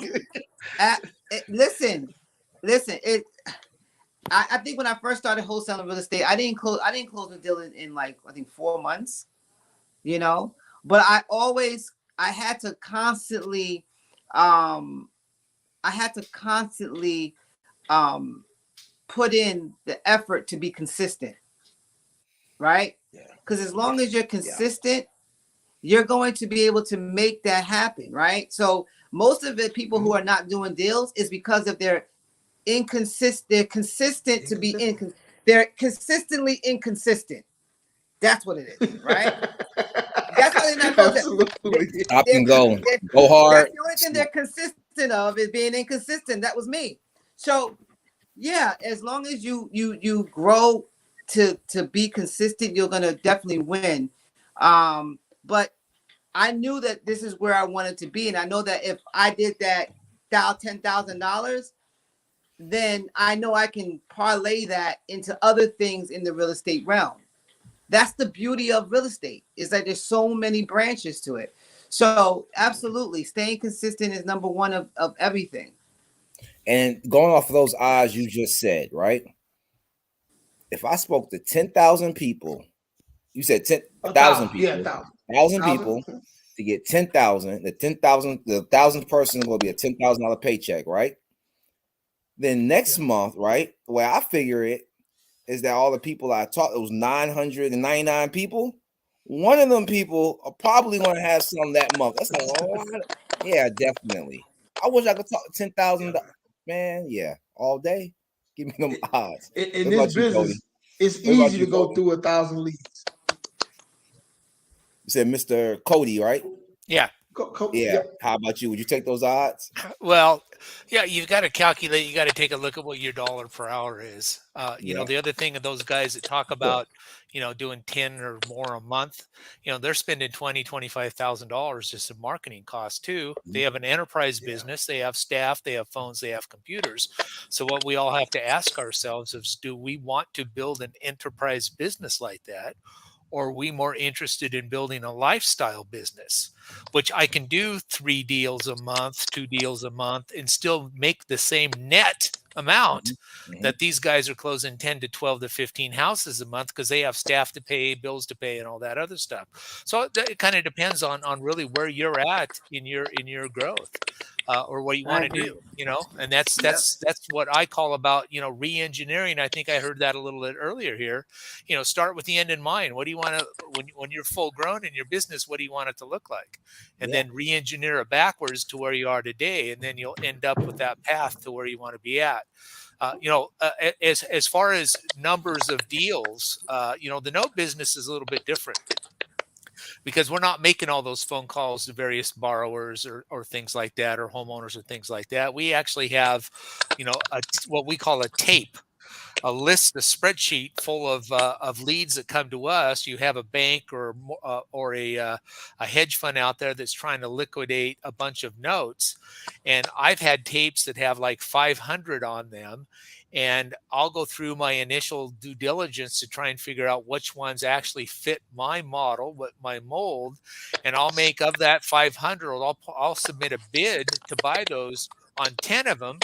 Absolutely. listen, it I think when I first started wholesaling real estate, I didn't close the deal in like I think 4 months, you know. But I had to constantly um um put in the effort to be consistent, right? Yeah, Because as long as you're yeah. consistent, you're going to be able to make that happen, right? So most of the people who are not doing deals is because of their inconsistent. They're consistent to be Inconsistent. they're consistently inconsistent. That's what it is, right? That's why they're not close. Absolutely. stop and go That's hard. the only thing they're consistent of is being inconsistent. That was me. So yeah, as long as you grow to be consistent, you're gonna definitely win. But I knew that this is where I wanted to be, and I know that if I did that $10,000, then I know I can parlay that into other things in the real estate realm. That's the beauty of real estate, is that there's so many branches to it. So absolutely, staying consistent is number one of everything. And going off of those odds you just said, right? If I spoke to 10,000 people, you said 10,000 Yeah, people, 1,000. 1,000 1,000. people to get 10,000, the 1,000th person is going to be a $10,000 paycheck, right? Then next Yeah. month, right? The way I figure it is that all the people I taught, those 999 people, one of them people are probably going to have some that month. That's a lot. Yeah, definitely. I wish I could talk 10,000. Man, yeah, all day. Give me them odds. In What this about you, Cody? business, it's What about easy you, to go Cody? through 1,000 leads. You said Mr. Cody, right? Yeah. Yeah. Yeah. How about you? Would you take those odds? Well, yeah, you've got to calculate. You got to take a look at what your dollar per hour is. Yeah. The other thing of those guys that talk Sure. about, doing 10 or more a month, they're spending $25,000 just in marketing costs too. They have an enterprise Yeah. business. They have staff. They have phones. They have computers. So what we all have to ask ourselves is, do we want to build an enterprise business like that? Or are we more interested in building a lifestyle business, which I can do 3 deals a month, 2 deals a month, and still make the same net amount Mm-hmm. that these guys are closing 10 to 12 to 15 houses a month because they have staff to pay, bills to pay, and all that other stuff. So it kind of depends on really where you're at in your growth. Or what you I want to agree. do, and that's Yep. that's what I call about re-engineering. I think I heard that a little bit earlier here. Start with the end in mind. What do you want to when you're full grown in your business? What do you want it to look like? And Yeah. then re-engineer it backwards to where you are today, and then you'll end up with that path to where you want to be at. As far as numbers of deals, the note business is a little bit different because we're not making all those phone calls to various borrowers or things like that, or homeowners or things like that. We actually have, what we call a tape. list, a spreadsheet full of leads that come to us. You have a bank or a hedge fund out there that's trying to liquidate a bunch of notes, and I've had tapes that have like 500 on them, and I'll go through my initial due diligence to try and figure out which ones actually fit my model, what my mold, and I'll make of that 500. I'll submit a bid to buy those on 10 of them,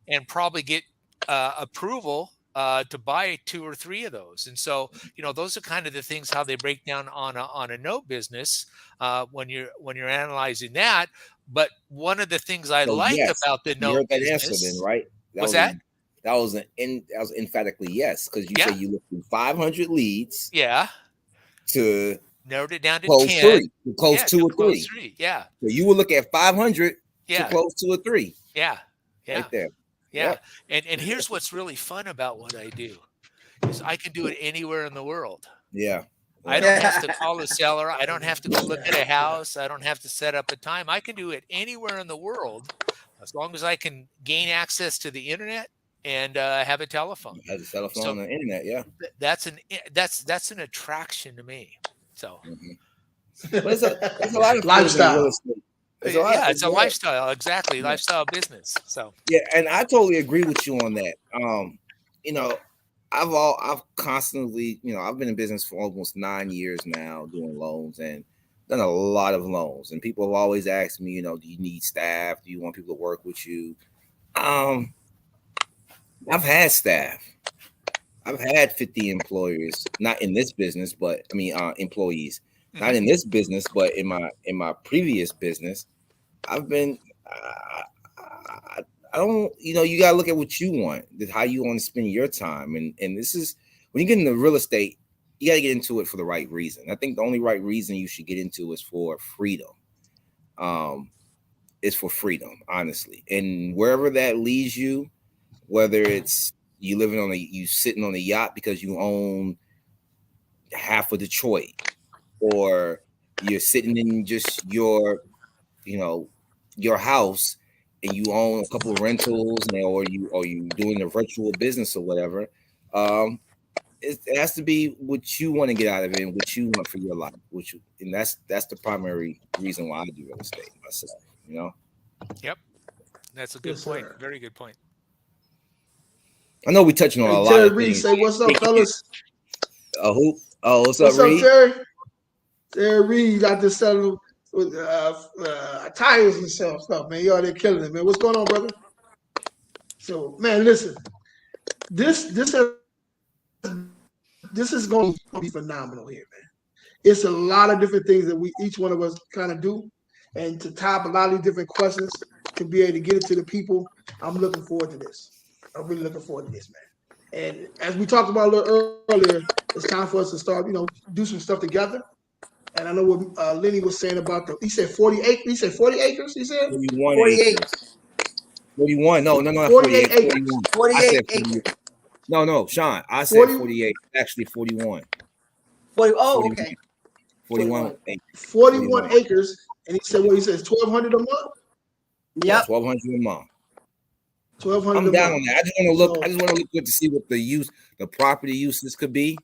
and probably get approval to buy 2 or 3 of those. And so, those are kind of the things how they break down on a note business when you're analyzing that. But one of the things I So like yes, about the you heard note that answer then, business, right? was that? That was emphatically yes, because you Yeah, said you looked through 500 leads yeah, to narrowed it down to close 10. 3, to close Yeah, 2 to or close 3. 3. Yeah, So you will look at 500 to yeah, close 2 or 3, yeah, yeah, right there. yeah. Yep. And here's what's really fun about what I do is I can do it anywhere in the world. Yeah. I Yeah. don't have to call a seller. I don't have to go look at a house. I don't have to set up a time. I can do it anywhere in the world as long as I can gain access to the internet and have a telephone. Has a cell So phone and internet. Yeah. that's an attraction to me. So But there's a lot of fields in real Lifestyle. estate. There's a lot. yeah, it's a lifestyle. Exactly, lifestyle business. So Yeah, and I totally agree with you on that. You know, I've constantly, I've been in business for almost 9 years now doing loans and done a lot of loans. And people have always asked me, do you need staff? Do you want people to work with you? I've had staff. I've had 50 employers, not in this business, but I mean employees, not in this business, but in my previous business. I've been I don't, you gotta look at what you want, how you want to spend your time. And this is when you get into real estate, you gotta get into it for the right reason. I think the only right reason you should get into is for freedom. Is for freedom, honestly. And wherever that leads you, whether it's you sitting on a yacht because you own half of Detroit, or you're sitting in just your house and you own a couple of rentals, or you doing a virtual business or whatever. It has to be what you want to get out of it and what you want for your life. And that's the primary reason why I do real estate myself. Yep, that's a good point. Very good point. I know we're touching on a lot Terry of Reed things. say, "What's up, fellas?" Who? Oh, what's up, Reed? Terry? Terry Reed got this selling with tires and stuff, man. You out there killing it, man. What's going on, brother? So, man, listen, this is going to be phenomenal here, man. It's a lot of different things that each one of us kind of do, and to top a lot of these different questions to be able to get it to the people. I'm looking forward to this. I'm really looking forward to this, man. And as we talked about a little earlier, it's time for us to start, do some stuff together. And I know what Lenny was saying about he said 40 acres. He said 40 acres. He said 41 48. acres. 41. No, 48 acres. 41. 48 I said acres. 48. No, Sean. I said 48. Actually, 41. 40, oh, 41. okay. 41 acres. 41 acres. And he said, what he says, 1,200 a month? Yeah, Yep. 1,200 a month. 1,200 I'm a down month. on that. I just want to look good to see what the property uses could be,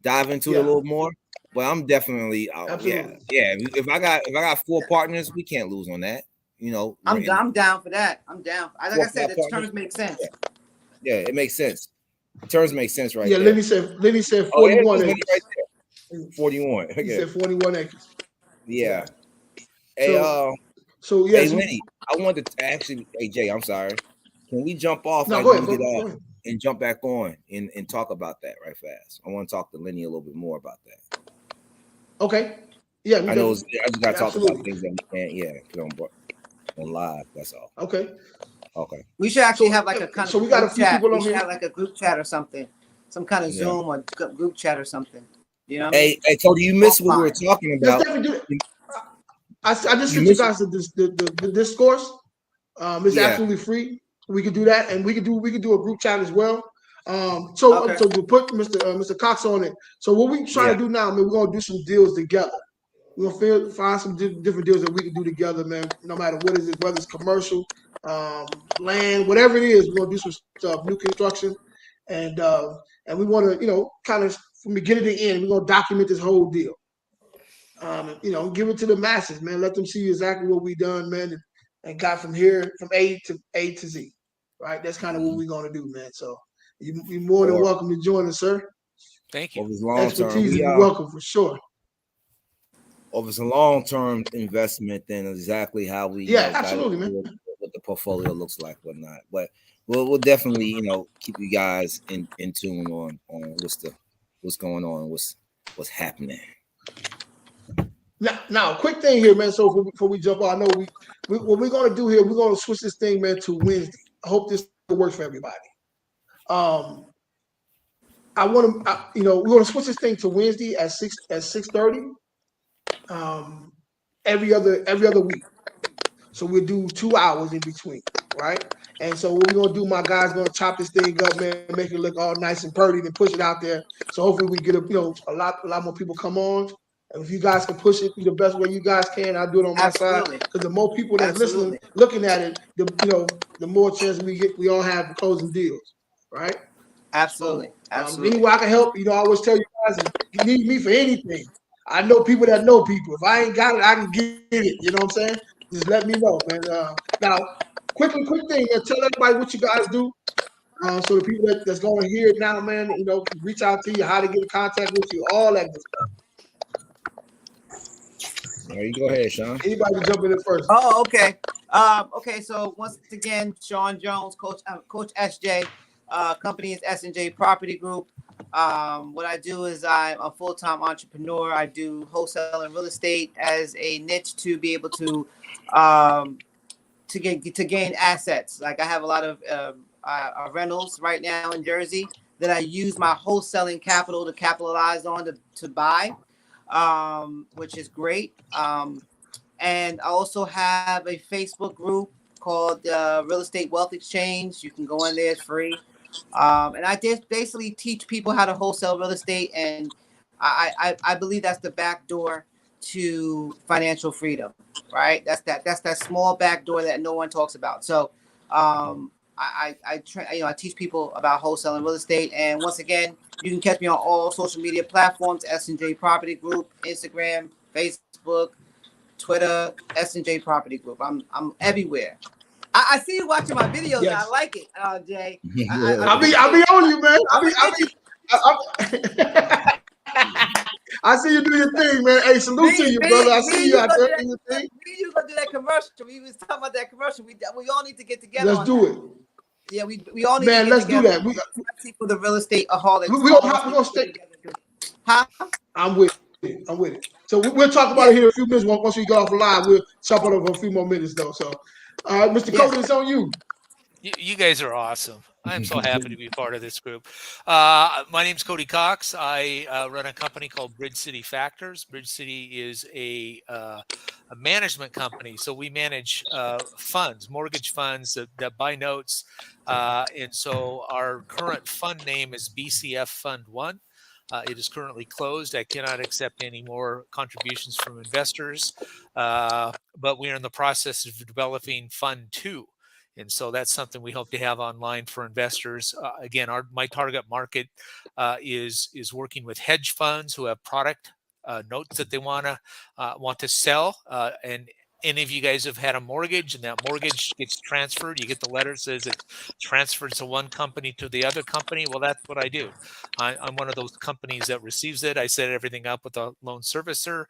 dive into it a little more. But I'm definitely yeah. If I got 4 partners, we can't lose on that. I'm down for that. I'm down. Like I said, the terms make sense. Yeah, it makes sense. The terms make sense, right? Yeah, there. Lenny said 41 acres. Right there. 41. He said 41 acres. Yeah. Hey, so yes, hey Lenny, I wanted to actually. Hey Jay, I'm sorry. Can we jump off go ahead. And jump back on and talk about that right fast? I want to talk to Lenny a little bit more about that. Okay. Yeah, I know. I just got to talk about things that we can't put on live. That's all. Okay. We should actually have like a kind of. So we got a few people on here. here. Have like a group chat or something, some kind of Zoom or group chat or something. You know what I mean? Hey, Cody, you missed what we were talking about. I just sent you guys the discourse. It's absolutely free. We could do that, and we could do a group chat as well. So we put Mr. Cox on it. So what we trying to do now, man, we're gonna do some deals together. We're gonna find some different deals that we can do together, man. No matter what it is, whether it's commercial, land, whatever it is, we're gonna do some stuff, new construction, and we want to, kind of from beginning to end, we're gonna document this whole deal. Give it to the masses, man. Let them see exactly what we done, man, and got from here from A to Z. Right? That's kind of what we're gonna do, man. So you're more than welcome to join us, sir. Thank you. Over the long term, Expertise, you're welcome for sure. Over some long-term investment than exactly how we absolutely, man. What the portfolio looks like, whatnot. But we'll definitely keep you guys in tune on what's going on, what's happening. Now, quick thing here, man. So before we jump on, I know what we're gonna do here. We're gonna switch this thing, man, to Wednesday. I hope this works for everybody. We're gonna switch this thing to Wednesday at 6:30. Every other week. So we'll do 2 hours in between, right? And so what we're gonna do, my guy's gonna chop this thing up, man, make it look all nice and pretty, and push it out there. So hopefully we get a lot more people come on. And if you guys can push it the best way you guys can, I'll do it on my side. Because the more people that's listening, looking at it, the more chance we all have closing deals, right? Absolutely. So, any way I can help, I always tell you guys, if you need me for anything, I know people that know people. If I ain't got it, I can get it. You know what I'm saying? Just let me know, man. Now, quick thing, man, tell everybody what you guys do. So the people that's going to hear it now, man, reach out to you, how to get in contact with you, all that good stuff. There you go ahead, Sean. Anybody jump in first? Oh, okay. Okay. So once again, Sean Jones, Coach SJ. Company is S&J Property Group. What I do is I'm a full-time entrepreneur. I do wholesale and real estate as a niche to be able to gain assets. Like I have a lot of rentals right now in Jersey that I use my wholesaling capital to capitalize on to buy, which is great. And I also have a Facebook group called Real Estate Wealth Exchange. You can go in there, it's free. And I just basically teach people how to wholesale real estate, and I believe that's the back door to financial freedom, right? That's that small back door that no one talks about. So I teach people about wholesaling real estate, and once again, you can catch me on all social media platforms: S&J Property Group, Instagram, Facebook, Twitter, S&J Property Group. I'm everywhere. I see you watching my videos. Yes. I like it, Jay. I'll be on you, man. I see you do your thing, man. Hey, salute to you, brother. I see you out there doing your thing. You gonna do that commercial? We was talking about that commercial. We all need to get together. Let's do it. Yeah, we all need to get together. Man, let's do that. Especially for the real estate aholics. We're gonna stay. Huh? I'm with it. So we'll talk about it here in a few minutes. Once we go off live, we'll chop it over a few more minutes, though. So, Mr. Cody, it's on you. You guys are awesome. I'm so happy to be part of this group. My name's Cody Cox. I run a company called Bridge City Factors. Bridge City is a management company. So we manage funds, mortgage funds that buy notes. And so our current fund name is BCF Fund 1. It is currently closed. I cannot accept any more contributions from investors, but we are in the process of developing Fund 2. And so that's something we hope to have online for investors. Again, my target market is working with hedge funds who have product notes that they want to sell. And any of you guys have had a mortgage and that mortgage gets transferred, you get the letter that says it's transferred to one company to the other company. Well, that's what I do. I'm one of those companies that receives it. I set everything up with a loan servicer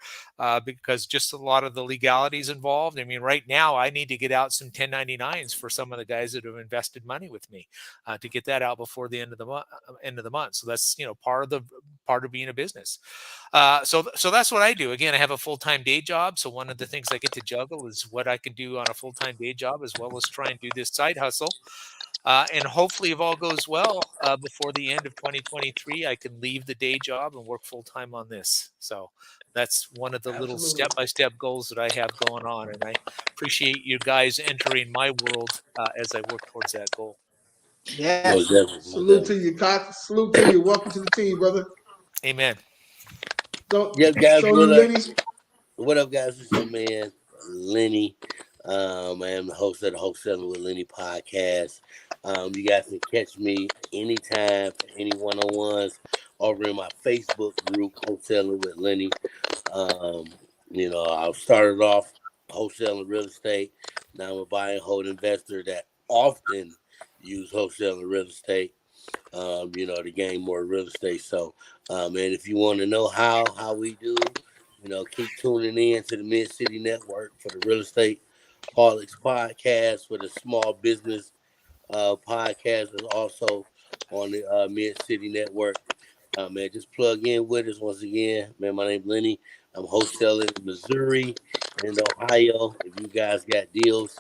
because just a lot of the legalities involved. I mean, right now I need to get out some 1099s for some of the guys that have invested money with me to get that out before the end of the month. So that's part of being a business. So that's what I do. Again, I have a full-time day job. So one of the things I get to juggle is what I can do on a full-time day job, as well as try and do this side hustle. And hopefully, if all goes well, before the end of 2023, I can leave the day job and work full-time on this. So that's one of the little step-by-step goals that I have going on. And I appreciate you guys entering my world as I work towards that goal. Yeah. Salute to you, Cox. Salute to you. Welcome to the team, brother. Amen. So, guys, Lenny. What up, guys? It's your man, Lenny. I am the host of the Wholesaling with Lenny podcast. You guys can catch me anytime for any one-on-ones over in my Facebook group, Wholesaling with Lenny. I started off wholesaling real estate. Now I'm a buy and hold investor that often use wholesaling real estate, to gain more real estate. So, and if you want to know how we do, keep tuning in to the Mid City Network for the Real Estate Aholics podcast, for the small business podcast is also on the Mid City Network. Man, just plug in with us once again. Man, my name's Lenny. I'm wholesaling in Missouri and Ohio. If you guys got deals,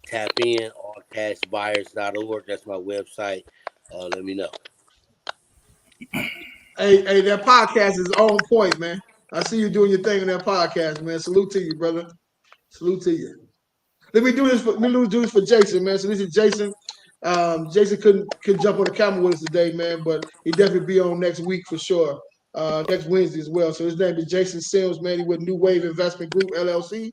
tap in, allcashbuyers.org. That's my website. Let me know. Hey, that podcast is on point, man. I see you doing your thing in that podcast, man. Salute to you, brother. Salute to you. Let me do this for Jason, man. So this is Jason. Jason couldn't jump on the camera with us today, man, but he definitely be on next week for sure. Next Wednesday as well. So his name is Jason Sims, man. He with New Wave Investment Group LLC.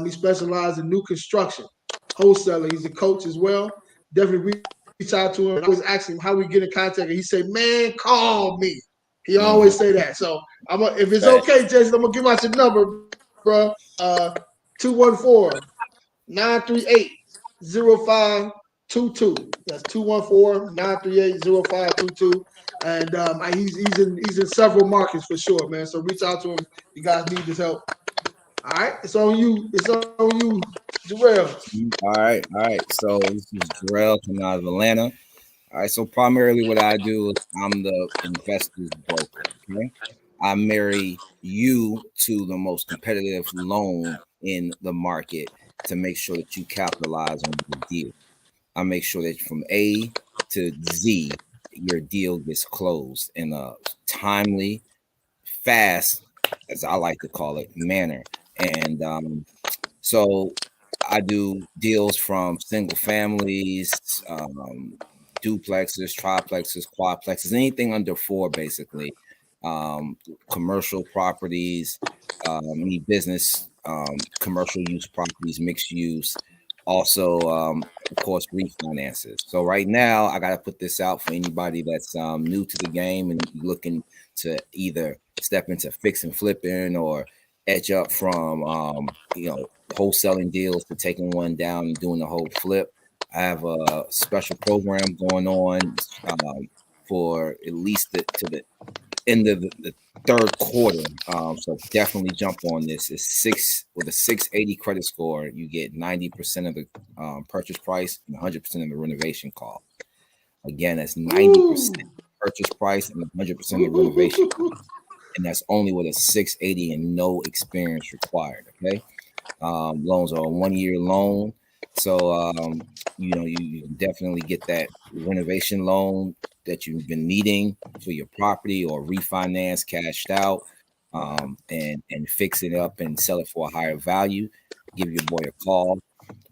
He specializes in new construction, wholesaler. He's a coach as well. Definitely reach out to him. I always ask him how we get in contact, and he say, "Man, call me." He always say that. So if it's okay, Jason, I'm gonna give out your number, bro. 214-938-0522. That's 214-938-0522. And he's in several markets for sure, man. So reach out to him. You guys need his help. All right, it's on you. It's on you, Jarrell. All right. So this is Jarrell coming out of Atlanta. All right. So primarily, what I do is I'm the investor's broker. Okay. I marry you to the most competitive loan in the market to make sure that you capitalize on the deal. I make sure that from A to Z, your deal gets closed in a timely, fast, as I like to call it, manner. And so I do deals from single families, duplexes, triplexes, quadplexes, anything under 4, basically. Commercial properties, any business, commercial use properties, mixed use, also, of course, refinances. So right now, I got to put this out for anybody that's new to the game and looking to either step into fix and flipping or edge up from, wholesaling deals to taking one down and doing the whole flip. I have a special program going on for at least to the end of the third quarter. So definitely jump on this. It's with a 680 credit score, you get 90% of the purchase price and 100% of the renovation cost. Again, that's 90% purchase price and 100% of the renovation cost. And that's only with a 680 and no experience required. Okay. Loans are a 1-year loan. So, you definitely get that renovation loan that you've been needing for your property or refinance cashed out, and fix it up and sell it for a higher value. Give your boy a call.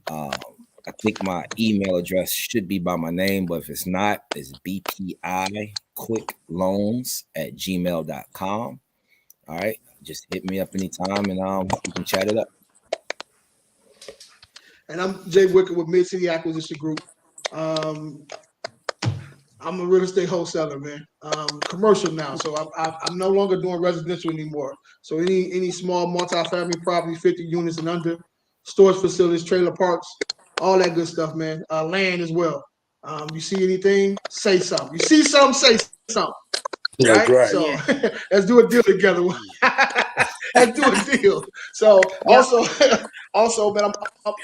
I think my email address should be by my name, but if it's not, it's bpiquickloans@gmail.com. All right. Just hit me up anytime and we can chat it up. And I'm Jay Wicker with Mid City Acquisition Group. I'm a real estate wholesaler, man. Commercial now, so I'm no longer doing residential anymore. So any small multifamily property, 50 units and under, storage facilities, trailer parks, all that good stuff, man. Land as well. You see anything? Say something. You see something? Say something. That's right. So let's do a deal together. Let's do a deal. So also, man,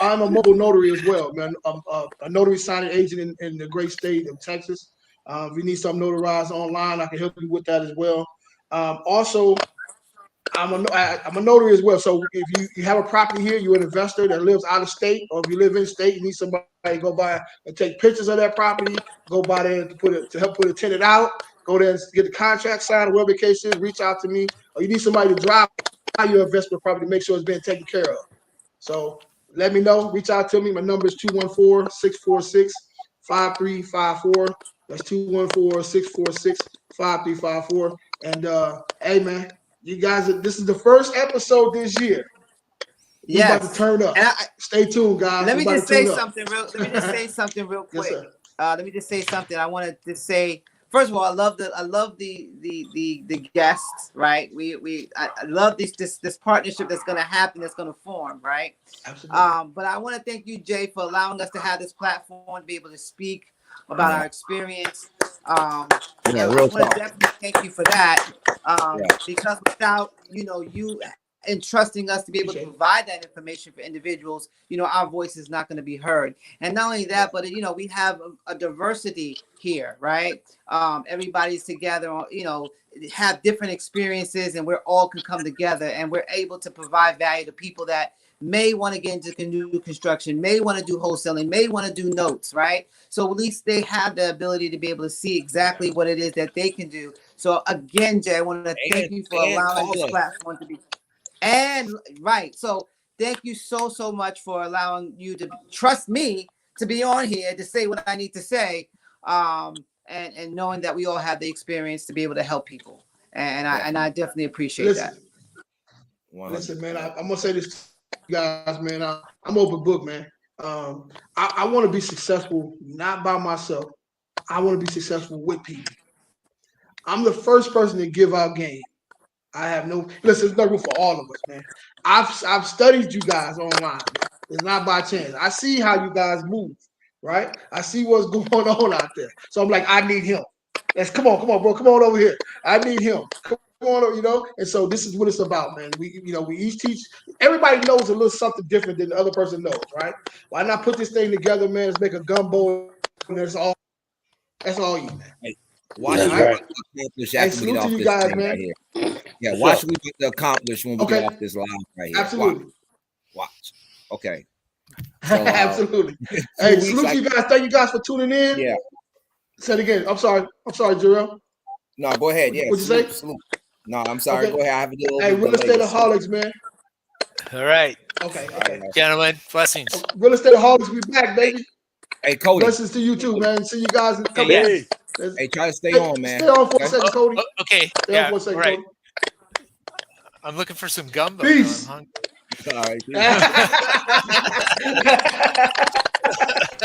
I'm a mobile notary as well, man. I'm a notary signing agent in the great state of Texas. If you need something notarized online, I can help you with that as well. Also, I'm a notary as well. So if you have a property here, you're an investor that lives out of state, or if you live in state, you need somebody to go by and take pictures of that property, go by there to help put a tenant out, go there and get the contract signed, whatever the case is, reach out to me. Or you need somebody to drive your investment property to make sure it's being taken care of. So let me know. Reach out to me. My number is 214-646-5354. That's 214-646-5354. And hey, man, you guys, this is the first episode this year. We're about to turn up. Stay tuned, guys. Let me just say something real quick. Yes, sir. let me just say something. I wanted to say, first of all, I love the guests, right? I love this partnership that's going to happen, that's going to form, right? Absolutely. But I want to thank you, Jay, for allowing us to have this platform to be able to speak about our experience. Yeah, I real want talk. to definitely thank you for that, Yeah. because without you entrusting us to be able to provide that information for individuals, our voice is not going to be heard. And not only that, but we have a diversity here, right? Everybody's together, have different experiences, and we're all can come together, and we're able to provide value to people that may want to get into new construction, may want to do wholesaling, may want to do notes, right? So at least they have the ability to be able to see exactly what it is that they can do. So again, Jay, I want to thank you for And allowing call this us. platform to be. And right, so thank you so much for allowing you to trust me to be on here to say what I need to say, and knowing that we all have the experience to be able to help people, and I definitely appreciate that. Listen, man. I'm gonna say this, to you guys, man. I'm open book, man. I want to be successful not by myself. I want to be successful with people. I'm the first person to give out game. I have no listen. There's no room for all of us, man. I've studied you guys online, man. It's not by chance. I see how you guys move, right? I see what's going on out there. So I'm like, I need him. Let's come on, bro. Come on over here. I need him. Come on, And so this is what it's about, man. We each teach. Everybody knows a little something different than the other person knows, right? Why not put this thing together, man? Let's make a gumbo, and that's all. That's all you, man. Hey, watch That's what we right. about to accomplish Hey, after we get salute to off you this guys, thing man. right here. Yeah, What's watch up? what we about to accomplish when we Okay. get off this live right here. Absolutely. Watch. Okay. So, Absolutely. 2 Hey, weeks. salute to you guys. Thank you guys for tuning in. Yeah. Say it again. I'm sorry, Jarrell. No, go ahead. Yeah. What'd you say? Salute. No, I'm sorry. Okay. Go ahead. I have a little Hey, bit real estate aholics, man. All right, Okay. All right. gentlemen, blessings. Real estate aholics, we back, baby. Hey, Cody. Blessings to you too, man. See you guys in a Hey, couple yeah. weeks. Hey, try to stay Hey, on, man. stay on for a Okay. second, Cody. Okay, Stay on yeah, for a all second, right. Cody. I'm looking for some gumbo. Peace. Now. I'm All right. Peace. hungry.